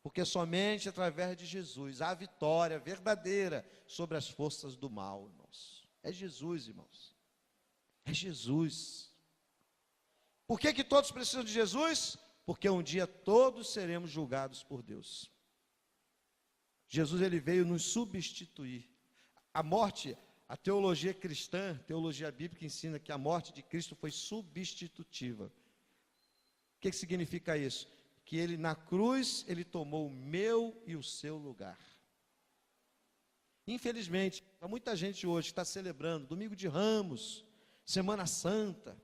Porque somente através de Jesus há vitória verdadeira sobre as forças do mal, irmãos. É Jesus, irmãos. É Jesus. Por que todos precisam de Jesus? Porque um dia todos seremos julgados por Deus. Jesus, ele veio nos substituir. A morte, a teologia cristã, a teologia bíblica ensina que a morte de Cristo foi substitutiva. O que significa isso? Que ele na cruz, ele tomou o meu e o seu lugar. Infelizmente, há muita gente hoje que está celebrando Domingo de Ramos, Semana Santa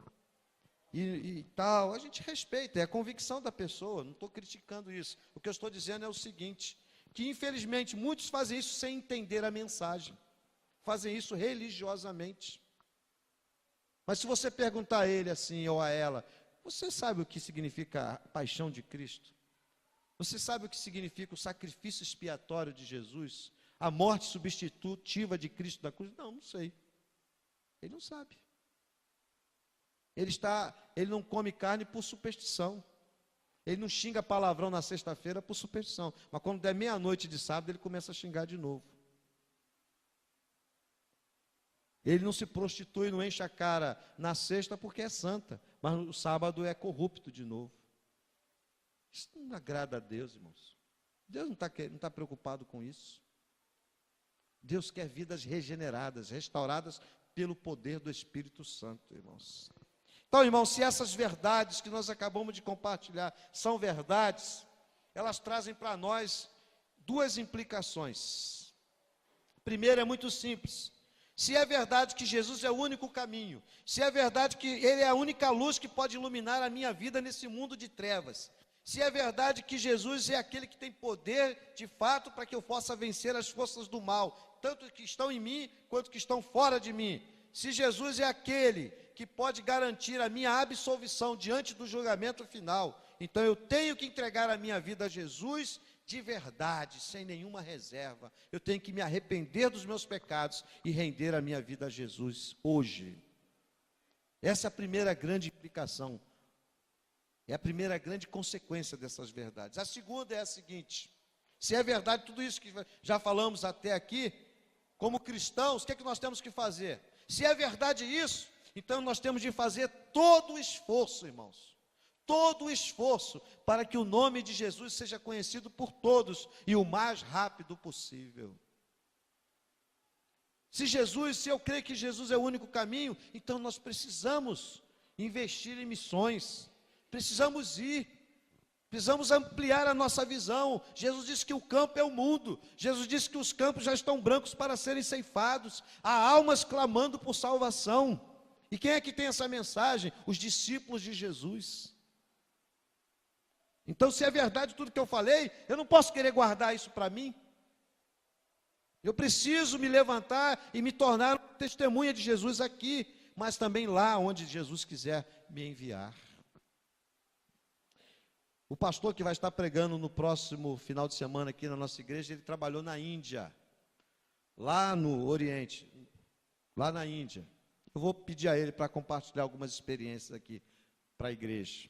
e tal. A gente respeita, é a convicção da pessoa, não estou criticando isso. O que eu estou dizendo é o seguinte, que infelizmente muitos fazem isso sem entender a mensagem, fazem isso religiosamente. Mas se você perguntar a ele assim ou a ela, você sabe o que significa a paixão de Cristo? Você sabe o que significa o sacrifício expiatório de Jesus? A morte substitutiva de Cristo na cruz? Não, não sei. Ele não sabe. Ele não come carne por superstição. Ele não xinga palavrão na sexta-feira por superstição. Mas quando der meia-noite de sábado, ele começa a xingar de novo. Ele não se prostitui, não enche a cara na sexta porque é santa, mas no sábado é corrupto de novo. Isso não agrada a Deus, irmãos. Deus não está preocupado com isso. Deus quer vidas regeneradas, restauradas pelo poder do Espírito Santo, irmãos. Então, irmãos, se essas verdades que nós acabamos de compartilhar são verdades, elas trazem para nós duas implicações. A primeira é muito simples. Se é verdade que Jesus é o único caminho, se é verdade que Ele é a única luz que pode iluminar a minha vida nesse mundo de trevas, se é verdade que Jesus é aquele que tem poder, de fato, para que eu possa vencer as forças do mal, tanto que estão em mim, quanto que estão fora de mim, se Jesus é aquele que pode garantir a minha absolvição diante do julgamento final, então eu tenho que entregar a minha vida a Jesus de verdade, sem nenhuma reserva. Eu tenho que me arrepender dos meus pecados e render a minha vida a Jesus hoje. Essa é a primeira grande implicação. É a primeira grande consequência dessas verdades. A segunda é a seguinte: Se é verdade tudo isso que já falamos até aqui, como cristãos, o que é que nós temos que fazer? Se é verdade isso, então nós temos de fazer todo o esforço, irmãos, todo o esforço para que o nome de Jesus seja conhecido por todos e o mais rápido possível. Se eu creio que Jesus é o único caminho, então nós precisamos investir em missões, precisamos ampliar a nossa visão. Jesus disse que o campo é o mundo, Jesus disse que os campos já estão brancos para serem ceifados, há almas clamando por salvação. E quem é que tem essa mensagem? Os discípulos de Jesus. Então, se é verdade tudo que eu falei, eu não posso querer guardar isso para mim. Eu preciso me levantar e me tornar uma testemunha de Jesus aqui, mas também lá onde Jesus quiser me enviar. O pastor que vai estar pregando no próximo final de semana aqui na nossa igreja, ele trabalhou na Índia, lá no Oriente, lá na Índia. Eu vou pedir a ele para compartilhar algumas experiências aqui para a igreja.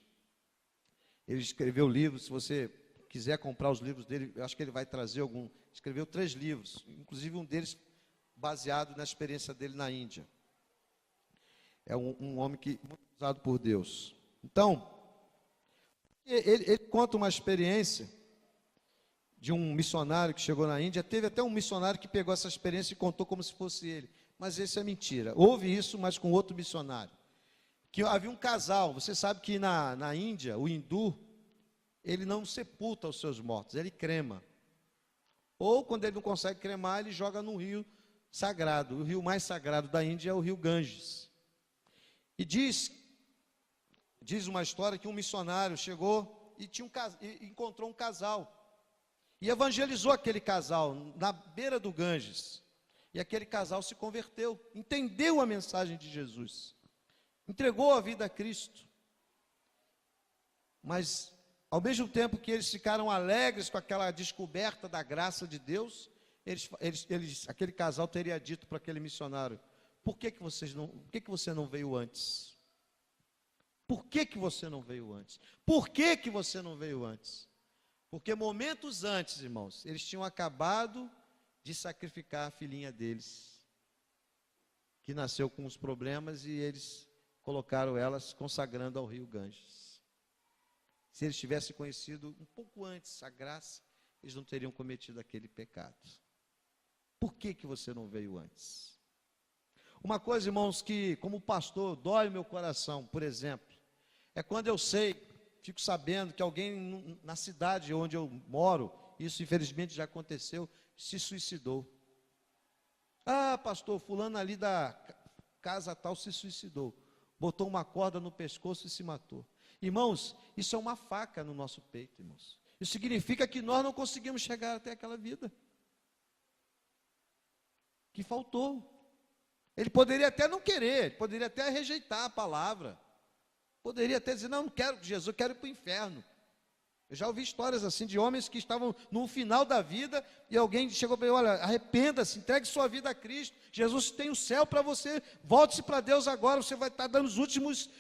Ele escreveu livros, se você quiser comprar os livros dele, eu acho que ele vai trazer algum. Escreveu 3 livros, inclusive um deles baseado na experiência dele na Índia. É um homem muito usado por Deus. Então, ele conta uma experiência de um missionário que chegou na Índia. Teve até um missionário que pegou essa experiência e contou como se fosse ele. Mas isso é mentira. Houve isso, mas com outro missionário. Que havia um casal. Você sabe que na Índia, o hindu, ele não sepulta os seus mortos, ele crema. Ou, quando ele não consegue cremar, ele joga num rio sagrado. O rio mais sagrado da Índia é o rio Ganges. E diz uma história que um missionário chegou e encontrou um casal. E evangelizou aquele casal na beira do Ganges. E aquele casal se converteu, entendeu a mensagem de Jesus, entregou a vida a Cristo. Mas, ao mesmo tempo que eles ficaram alegres com aquela descoberta da graça de Deus, aquele casal teria dito para aquele missionário: por que você não veio antes? Por que você não veio antes? Por que você não veio antes? Porque momentos antes, irmãos, eles tinham acabado de sacrificar a filhinha deles, que nasceu com os problemas, e eles colocaram elas consagrando ao rio Ganges. Se eles tivessem conhecido um pouco antes a graça, eles não teriam cometido aquele pecado. Por que você não veio antes? Uma coisa, irmãos, que como pastor dói o meu coração, por exemplo, é quando eu fico sabendo que alguém na cidade onde eu moro, isso infelizmente já aconteceu, se suicidou. Ah, pastor, fulano ali da casa tal se suicidou, botou uma corda no pescoço e se matou. Irmãos, isso é uma faca no nosso peito, irmãos. Isso significa que nós não conseguimos chegar até aquela vida, que faltou. Ele poderia até não querer, ele poderia até rejeitar a palavra, poderia até dizer: não quero Jesus, eu quero ir para o inferno. Eu já ouvi histórias assim de homens que estavam no final da vida e alguém chegou para ele: olha, arrependa-se, entregue sua vida a Cristo, Jesus tem o céu para você, volte-se para Deus agora, você vai estar dando os últimos,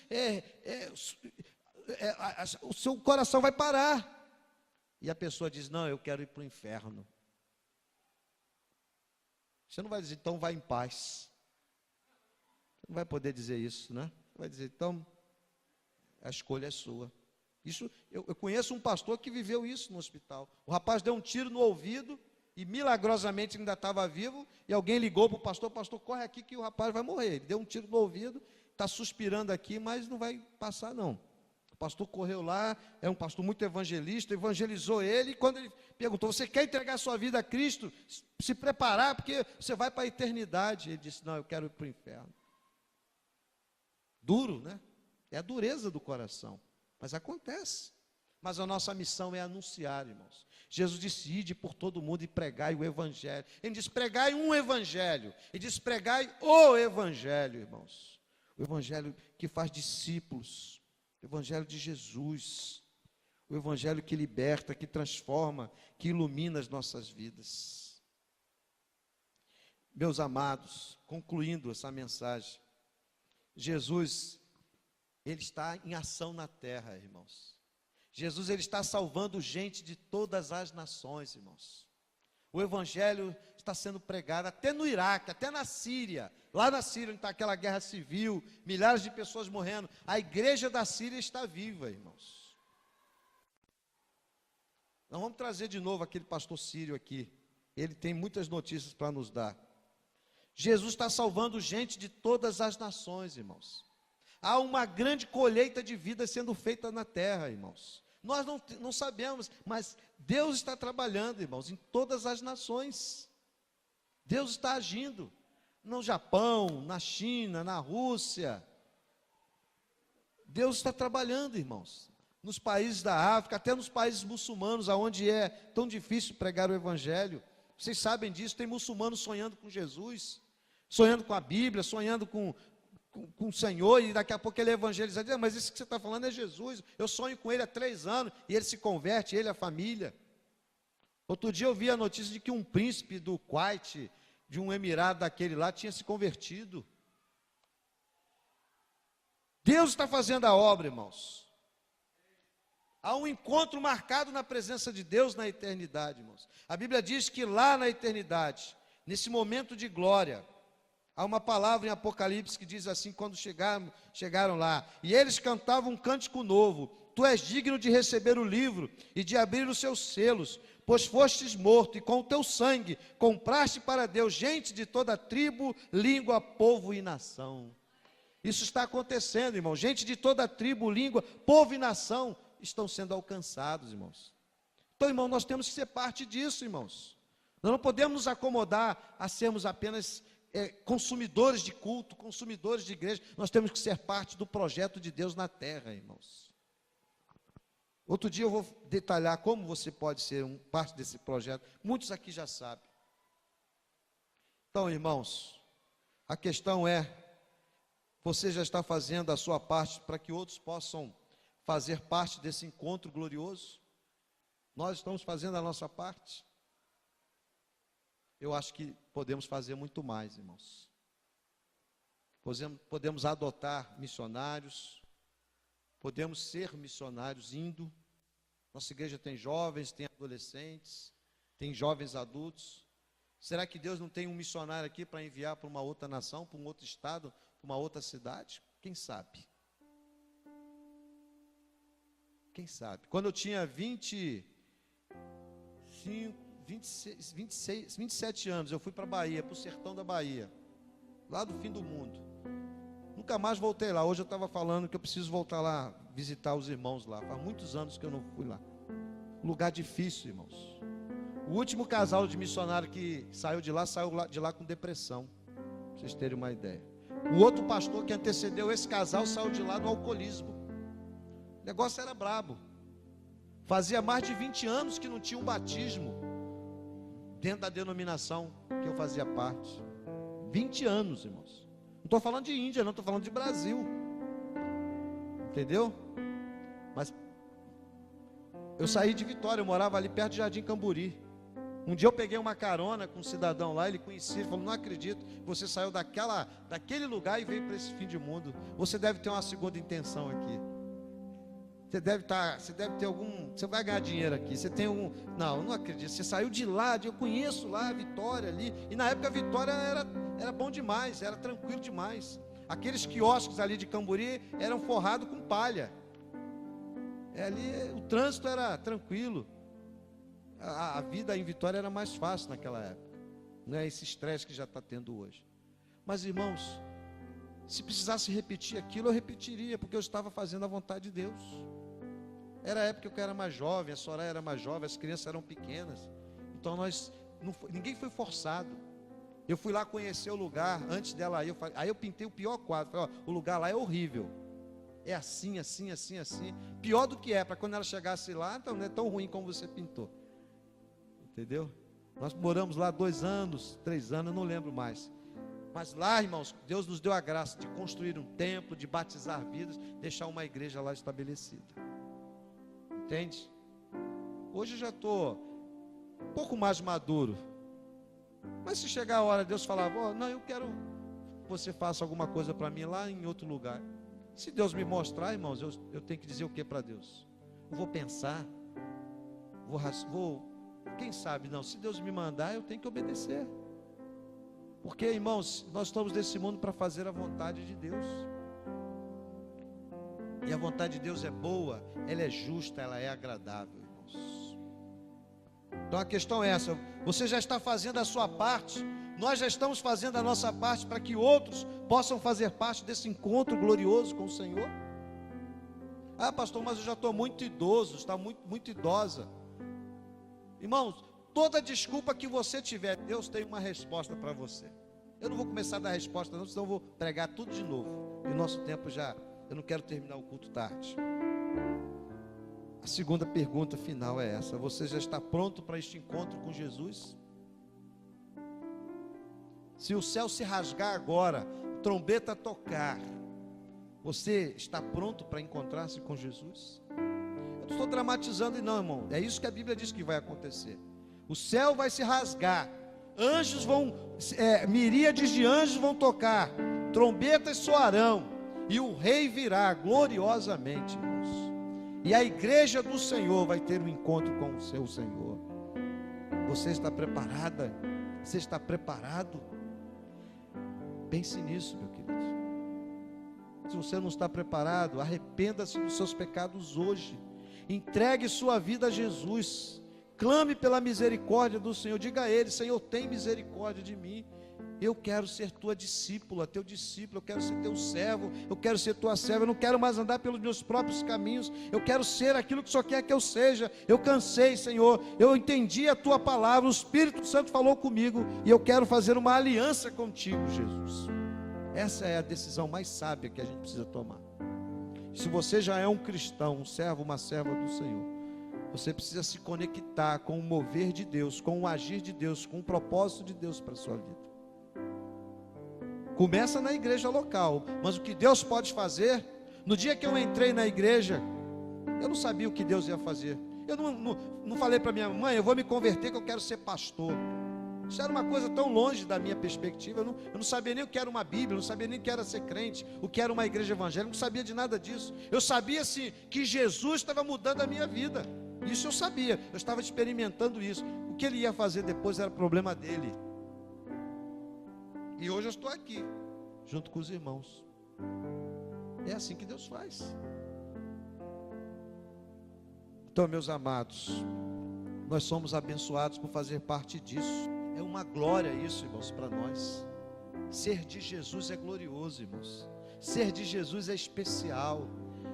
o seu coração vai parar. E a pessoa diz: não, eu quero ir para o inferno. Você não vai dizer: então vai em paz. Você não vai poder dizer isso, né? Vai dizer: então a escolha é sua. Isso, eu conheço um pastor que viveu isso no hospital. O rapaz deu um tiro no ouvido e milagrosamente ainda estava vivo, e alguém ligou para o pastor: pastor, corre aqui que o rapaz vai morrer. Ele deu um tiro no ouvido, está suspirando aqui, mas não vai passar não. O pastor correu lá, é um pastor muito evangelista, evangelizou ele, e quando ele perguntou: você quer entregar sua vida a Cristo? Se preparar, porque você vai para a eternidade. Ele disse: não, eu quero ir para o inferno. Duro, né? É a dureza do coração. Mas acontece. Mas a nossa missão é anunciar, irmãos. Jesus disse: ide por todo mundo e pregai o evangelho. Ele diz: pregai um evangelho. Ele diz: pregai o evangelho, irmãos. O evangelho que faz discípulos. O evangelho de Jesus. O evangelho que liberta, que transforma, que ilumina as nossas vidas. Meus amados, concluindo essa mensagem, Jesus, ele está em ação na terra, irmãos. Jesus, ele está salvando gente de todas as nações, irmãos. O evangelho está sendo pregado até no Iraque, até na Síria. Lá na Síria, onde está aquela guerra civil, milhares de pessoas morrendo. A igreja da Síria está viva, irmãos. Nós vamos trazer de novo aquele pastor sírio aqui. Ele tem muitas notícias para nos dar. Jesus está salvando gente de todas as nações, irmãos. Há uma grande colheita de vidas sendo feita na terra, irmãos. Nós não sabemos, mas Deus está trabalhando, irmãos, em todas as nações. Deus está agindo. No Japão, na China, na Rússia. Deus está trabalhando, irmãos. Nos países da África, até nos países muçulmanos, onde é tão difícil pregar o Evangelho. Vocês sabem disso, tem muçulmanos sonhando com Jesus, sonhando com a Bíblia, sonhando com o Senhor, e daqui a pouco ele evangeliza, diz, mas isso que você está falando é Jesus, eu sonho com ele há 3 anos, e ele se converte, ele e a família. Outro dia eu vi a notícia de que um príncipe do Kuwait, de um emirado daquele lá, tinha se convertido. Deus está fazendo a obra, irmãos. Há um encontro marcado na presença de Deus na eternidade, irmãos. A Bíblia diz que lá na eternidade, nesse momento de glória, há uma palavra em Apocalipse que diz assim, quando chegaram lá, e eles cantavam um cântico novo, tu és digno de receber o livro e de abrir os seus selos, pois fostes morto e com o teu sangue compraste para Deus gente de toda tribo, língua, povo e nação. Isso está acontecendo, irmão. Gente de toda tribo, língua, povo e nação estão sendo alcançados, irmãos. Então, irmão, nós temos que ser parte disso, irmãos. Nós não podemos nos acomodar a sermos apenas consumidores de culto, consumidores de igreja. Nós temos que ser parte do projeto de Deus na terra, irmãos. Outro dia eu vou detalhar como você pode ser parte desse projeto. Muitos aqui já sabem. Então, irmãos, a questão é, você já está fazendo a sua parte para que outros possam fazer parte desse encontro glorioso? Nós estamos fazendo a nossa parte? Eu acho que podemos fazer muito mais, irmãos. Podemos adotar missionários, podemos ser missionários indo. Nossa igreja tem jovens, tem adolescentes, tem jovens adultos. Será que Deus não tem um missionário aqui para enviar para uma outra nação, para um outro estado, para uma outra cidade? Quem sabe? Quem sabe? Quando eu tinha 27 anos, eu fui para a Bahia, para o sertão da Bahia, lá do fim do mundo. Nunca mais voltei lá. Hoje eu estava falando que eu preciso voltar lá, visitar os irmãos lá. Faz muitos anos que eu não fui lá. Lugar difícil, irmãos. O último casal de missionário que saiu de lá com depressão, para vocês terem uma ideia. O outro pastor que antecedeu esse casal saiu de lá do alcoolismo. O negócio era brabo. Fazia mais de 20 anos que não tinha um batismo dentro da denominação que eu fazia parte. 20 anos, irmãos. Não estou falando de Índia, não, estou falando de Brasil. Entendeu? Mas eu saí de Vitória, eu morava ali perto de Jardim Camburi. Um dia eu peguei uma carona com um cidadão lá, ele conhecia, ele falou, não acredito, você saiu daquele lugar e veio para esse fim de mundo. Você deve ter uma segunda intenção aqui. Você deve ter algum, você vai ganhar dinheiro aqui, você tem algum, não acredito, você saiu de lá, eu conheço lá a Vitória ali, e na época a Vitória era bom demais, era tranquilo demais. Aqueles quiosques ali de Camburi eram forrados com palha. Ali o trânsito era tranquilo. A vida em Vitória era mais fácil naquela época. Não é esse estresse que já está tendo hoje. Mas, irmãos, se precisasse repetir aquilo, eu repetiria, porque eu estava fazendo a vontade de Deus. Era a época que eu era mais jovem, a Soraya era mais jovem, as crianças eram pequenas. Então ninguém foi forçado. Eu fui lá conhecer o lugar, antes dela aí eu pintei o pior quadro. Falei, ó, o lugar lá é horrível. É assim, assim, assim, assim. Pior do que para quando ela chegasse lá, então não é tão ruim como você pintou. Entendeu? Nós moramos lá 2 anos, 3 anos, eu não lembro mais. Mas lá, irmãos, Deus nos deu a graça de construir um templo, de batizar vidas, deixar uma igreja lá estabelecida. Entende? Hoje eu já estou um pouco mais maduro. Mas se chegar a hora, Deus falar, não, eu quero que você faça alguma coisa para mim lá em outro lugar. Se Deus me mostrar, irmãos, eu tenho que dizer o que para Deus? vou pensar, quem sabe, não, se Deus me mandar, eu tenho que obedecer. Porque, irmãos, nós estamos nesse mundo para fazer a vontade de Deus. E a vontade de Deus é boa, ela é justa, ela é agradável, irmãos. Então a questão é essa: você já está fazendo a sua parte, nós já estamos fazendo a nossa parte para que outros possam fazer parte desse encontro glorioso com o Senhor? Ah, pastor, mas eu já estou muito idoso, está muito idosa. Irmãos, toda desculpa que você tiver, Deus tem uma resposta para você. Eu não vou começar a dar resposta não, senão eu vou pregar tudo de novo. E o nosso tempo já, eu não quero terminar o culto tarde. A segunda pergunta final é essa: você já está pronto para este encontro com Jesus? Se o céu se rasgar agora, trombeta tocar, você está pronto para encontrar-se com Jesus? Eu não estou dramatizando não, irmão. É isso que a Bíblia diz que vai acontecer. O céu vai se rasgar, anjos vão, miríades de anjos vão tocar, trombetas soarão, e o rei virá gloriosamente, irmãos. E a igreja do Senhor vai ter um encontro com o seu Senhor. Você está preparada? Você está preparado? Pense nisso, meu querido. Se você não está preparado, arrependa-se dos seus pecados hoje. Entregue sua vida a Jesus. Clame pela misericórdia do Senhor. Diga a Ele: Senhor, tem misericórdia de mim. Eu quero ser tua discípula, teu discípulo. Eu quero ser teu servo. Eu quero ser tua serva. Eu não quero mais andar pelos meus próprios caminhos. Eu quero ser aquilo que o Senhor quer que eu seja. Eu cansei, Senhor. Eu entendi a tua palavra. O Espírito Santo falou comigo. E eu quero fazer uma aliança contigo, Jesus. Essa é a decisão mais sábia que a gente precisa tomar. Se você já é um cristão, um servo, uma serva do Senhor, você precisa se conectar com o mover de Deus, com o agir de Deus, com o propósito de Deus para a sua vida. Começa na igreja local, mas o que Deus pode fazer, no dia que eu entrei na igreja, eu não sabia o que Deus ia fazer. Eu não falei para minha mãe: eu vou me converter que eu quero ser pastor. Isso era uma coisa tão longe da minha perspectiva. Eu não sabia nem o que era uma Bíblia, não sabia nem o que era ser crente, o que era uma igreja evangélica, não sabia de nada disso. Eu sabia sim que Jesus estava mudando a minha vida. Isso eu sabia, eu estava experimentando isso. O que ele ia fazer depois era problema dele. E hoje eu estou aqui, junto com os irmãos. É assim que Deus faz. Então, meus amados, nós somos abençoados por fazer parte disso. É uma glória isso, irmãos, para nós. Ser de Jesus é glorioso, irmãos. Ser de Jesus é especial.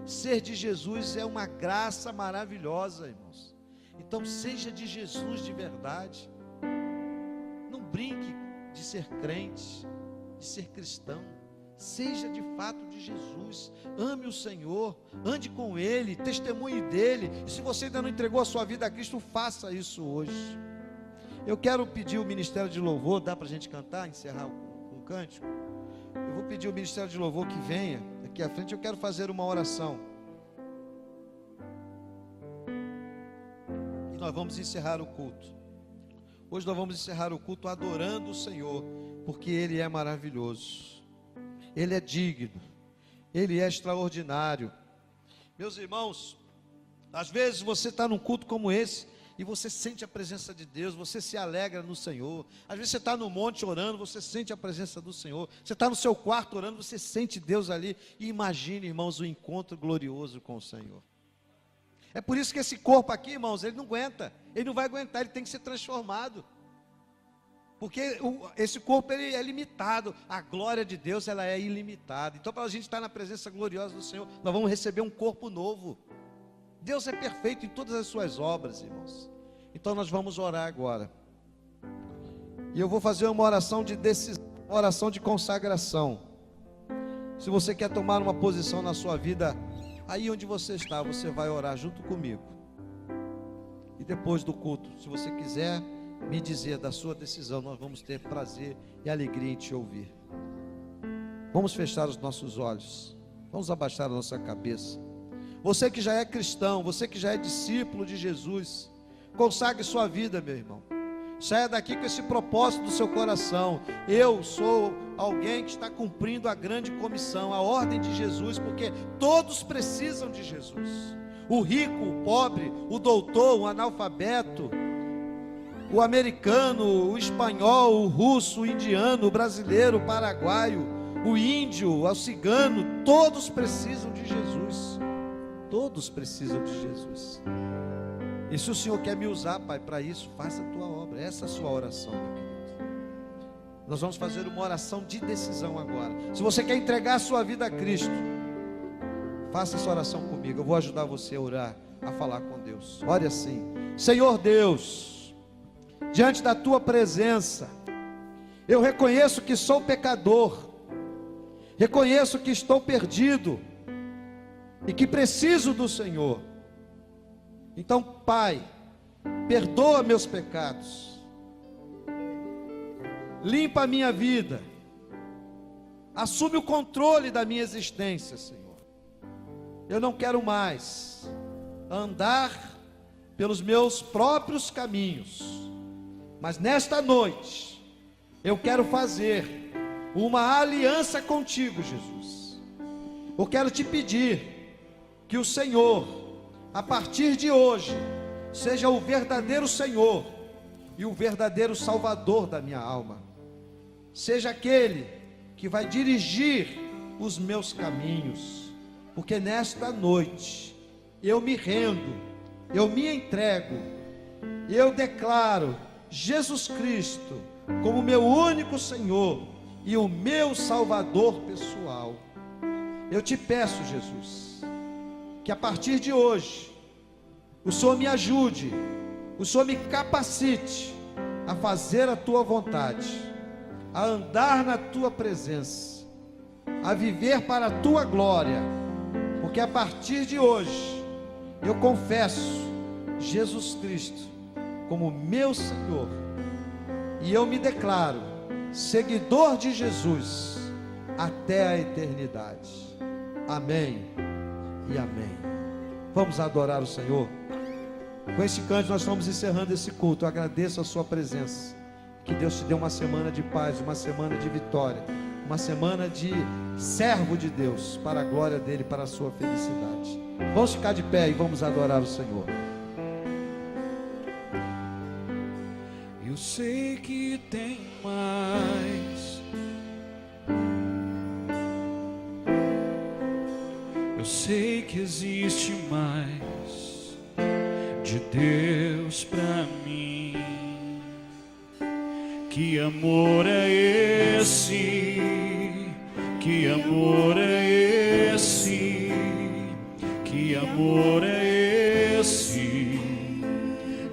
Ser de Jesus é uma graça maravilhosa, irmãos. Então seja de Jesus de verdade. Não brinque de ser crente, de ser cristão. Seja de fato de Jesus. Ame o Senhor, ande com Ele, testemunhe dEle. E se você ainda não entregou a sua vida a Cristo, faça isso hoje. Eu quero pedir o ministério de louvor. Dá para a gente cantar, encerrar um cântico? Eu vou pedir o ministério de louvor que venha aqui à frente. Eu quero fazer uma oração e nós vamos encerrar o culto. Hoje nós vamos encerrar o culto adorando o Senhor, porque Ele é maravilhoso, Ele é digno, Ele é extraordinário. Meus irmãos, às vezes você está num culto como esse e você sente a presença de Deus, você se alegra no Senhor. Às vezes você está no monte orando, você sente a presença do Senhor. Você está no seu quarto orando, você sente Deus ali. E imagine, irmãos, o encontro glorioso com o Senhor. É por isso que esse corpo aqui, irmãos, ele não aguenta. Ele não vai aguentar, ele tem que ser transformado. Porque esse corpo ele é limitado. A glória de Deus, ela é ilimitada. Então, para a gente estar na presença gloriosa do Senhor, nós vamos receber um corpo novo. Deus é perfeito em todas as suas obras, irmãos. Então nós vamos orar agora. E eu vou fazer uma oração de decisão, uma oração de consagração. Se você quer tomar uma posição na sua vida, aí onde você está, você vai orar junto comigo. E depois do culto, se você quiser me dizer da sua decisão, nós vamos ter prazer e alegria em te ouvir. Vamos fechar os nossos olhos. Vamos abaixar a nossa cabeça. Você que já é cristão, você que já é discípulo de Jesus, consagre sua vida, meu irmão. Saia daqui com esse propósito do seu coração: eu sou alguém que está cumprindo a grande comissão, a ordem de Jesus, porque todos precisam de Jesus. o rico, o pobre, o doutor, o analfabeto, o americano, o espanhol, o russo, o indiano, o brasileiro, o paraguaio, o índio, o cigano, todos precisam de Jesus. Todos precisam de Jesus. E se o Senhor quer me usar, Pai, para isso, faça a tua obra. Essa é a sua oração, meu querido. Nós vamos fazer uma oração de decisão agora. Se você quer entregar a sua vida a Cristo, faça essa oração comigo. Eu vou ajudar você a orar, a falar com Deus. Ore assim: Senhor Deus, diante da tua presença, eu reconheço que sou pecador, reconheço que estou perdido e que preciso do Senhor. Então, Pai, perdoa meus pecados, limpa a minha vida, assume o controle da minha existência, Senhor. Eu não quero mais andar pelos meus próprios caminhos, mas nesta noite eu quero fazer uma aliança contigo, Jesus. Eu quero te pedir que o Senhor, a partir de hoje, seja o verdadeiro Senhor e o verdadeiro Salvador da minha alma. Seja aquele que vai dirigir os meus caminhos, porque nesta noite eu me rendo, eu me entrego, eu declaro Jesus Cristo como meu único Senhor e o meu Salvador pessoal. Eu te peço, Jesus, que a partir de hoje o Senhor me ajude, o Senhor me capacite a fazer a tua vontade, a andar na tua presença, a viver para a tua glória, porque a partir de hoje eu confesso Jesus Cristo como meu Senhor e eu me declaro seguidor de Jesus até a eternidade. Amém e amém. Vamos adorar o Senhor. Com este canto nós estamos encerrando esse culto. Eu agradeço a sua presença. Que Deus te dê uma semana de paz, uma semana de vitória, uma semana de servo de Deus, para a glória dele, para a sua felicidade. Vamos ficar de pé e vamos adorar o Senhor. Eu sei que tem mais. Eu sei que existe mais de Deus pra mim. Que amor é esse? Que amor é esse? Que amor é esse?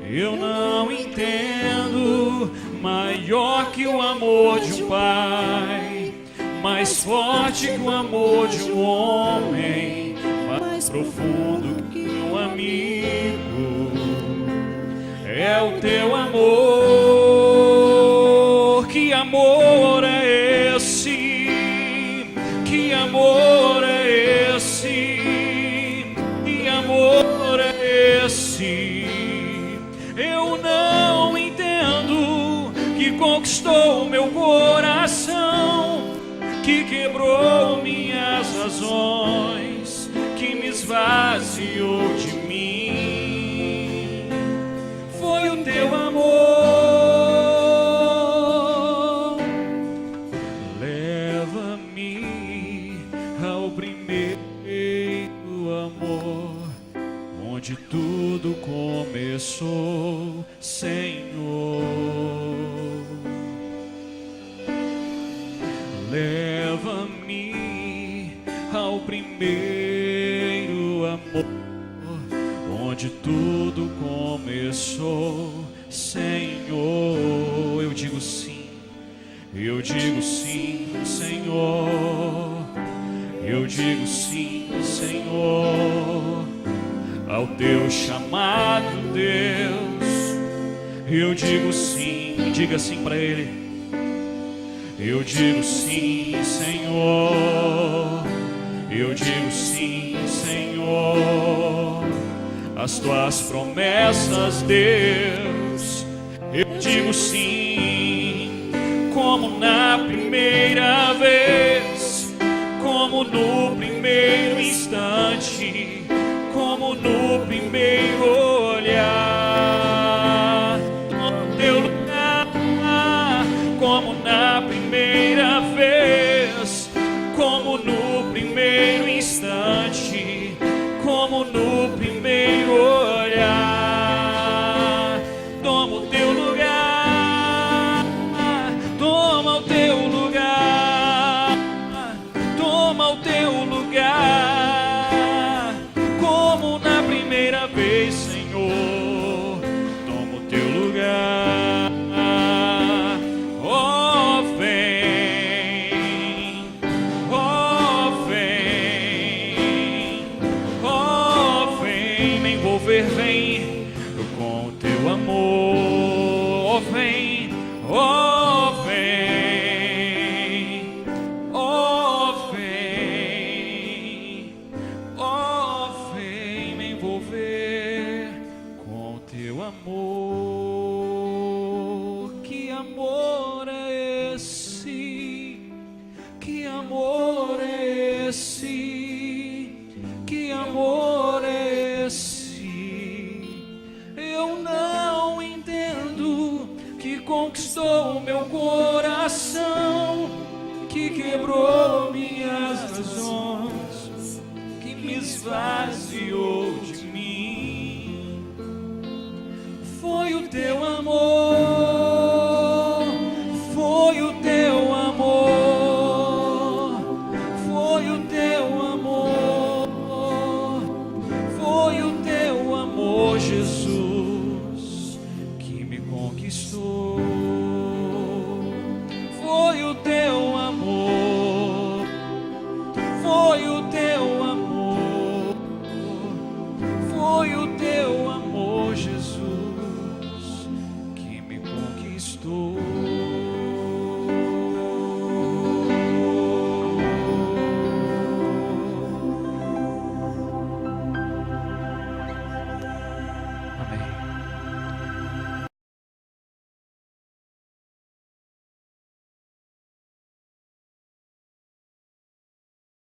Eu não entendo. Maior que o amor de um pai, mais forte que o amor de um homem, mais profundo que um amigo, é o teu amor. Que amor é esse? Que amor é esse? Que amor é esse? Eu não entendo. Que conquistou meu coração, que quebrou minhas razões, que me esvaziou de mim. Foi o teu amor. Leva-me ao primeiro amor, onde tudo começou, Senhor. Leva-me ao primeiro amor, onde tudo começou, Senhor. Eu digo sim, Senhor. Eu digo sim, Senhor, ao teu chamado, Deus. Eu digo sim, diga sim para Ele. Eu digo sim, Senhor. Eu digo sim, Senhor. As tuas promessas, Deus. Eu digo sim, como na primeira vez, como no primeiro instante, como no no primeiro olhar, no teu lugar, como na primeira vez, como no primeiro instante, como no primeiro olhar. Toma o teu lugar, toma o teu lugar, toma o teu lugar, como na primeira vez, Senhor. Toma o teu lugar. Oh, vem, oh, vem, oh, vem me envolver, vem com o teu amor. Oh, vem, oh, vem, oh, vem, oh, vem me envolver com o teu amor. Que amor é esse? Que amor é esse? Que amor é esse? Eu não entendo, que conquistou meu coração, que quebrou minhas razões, que me esvaziou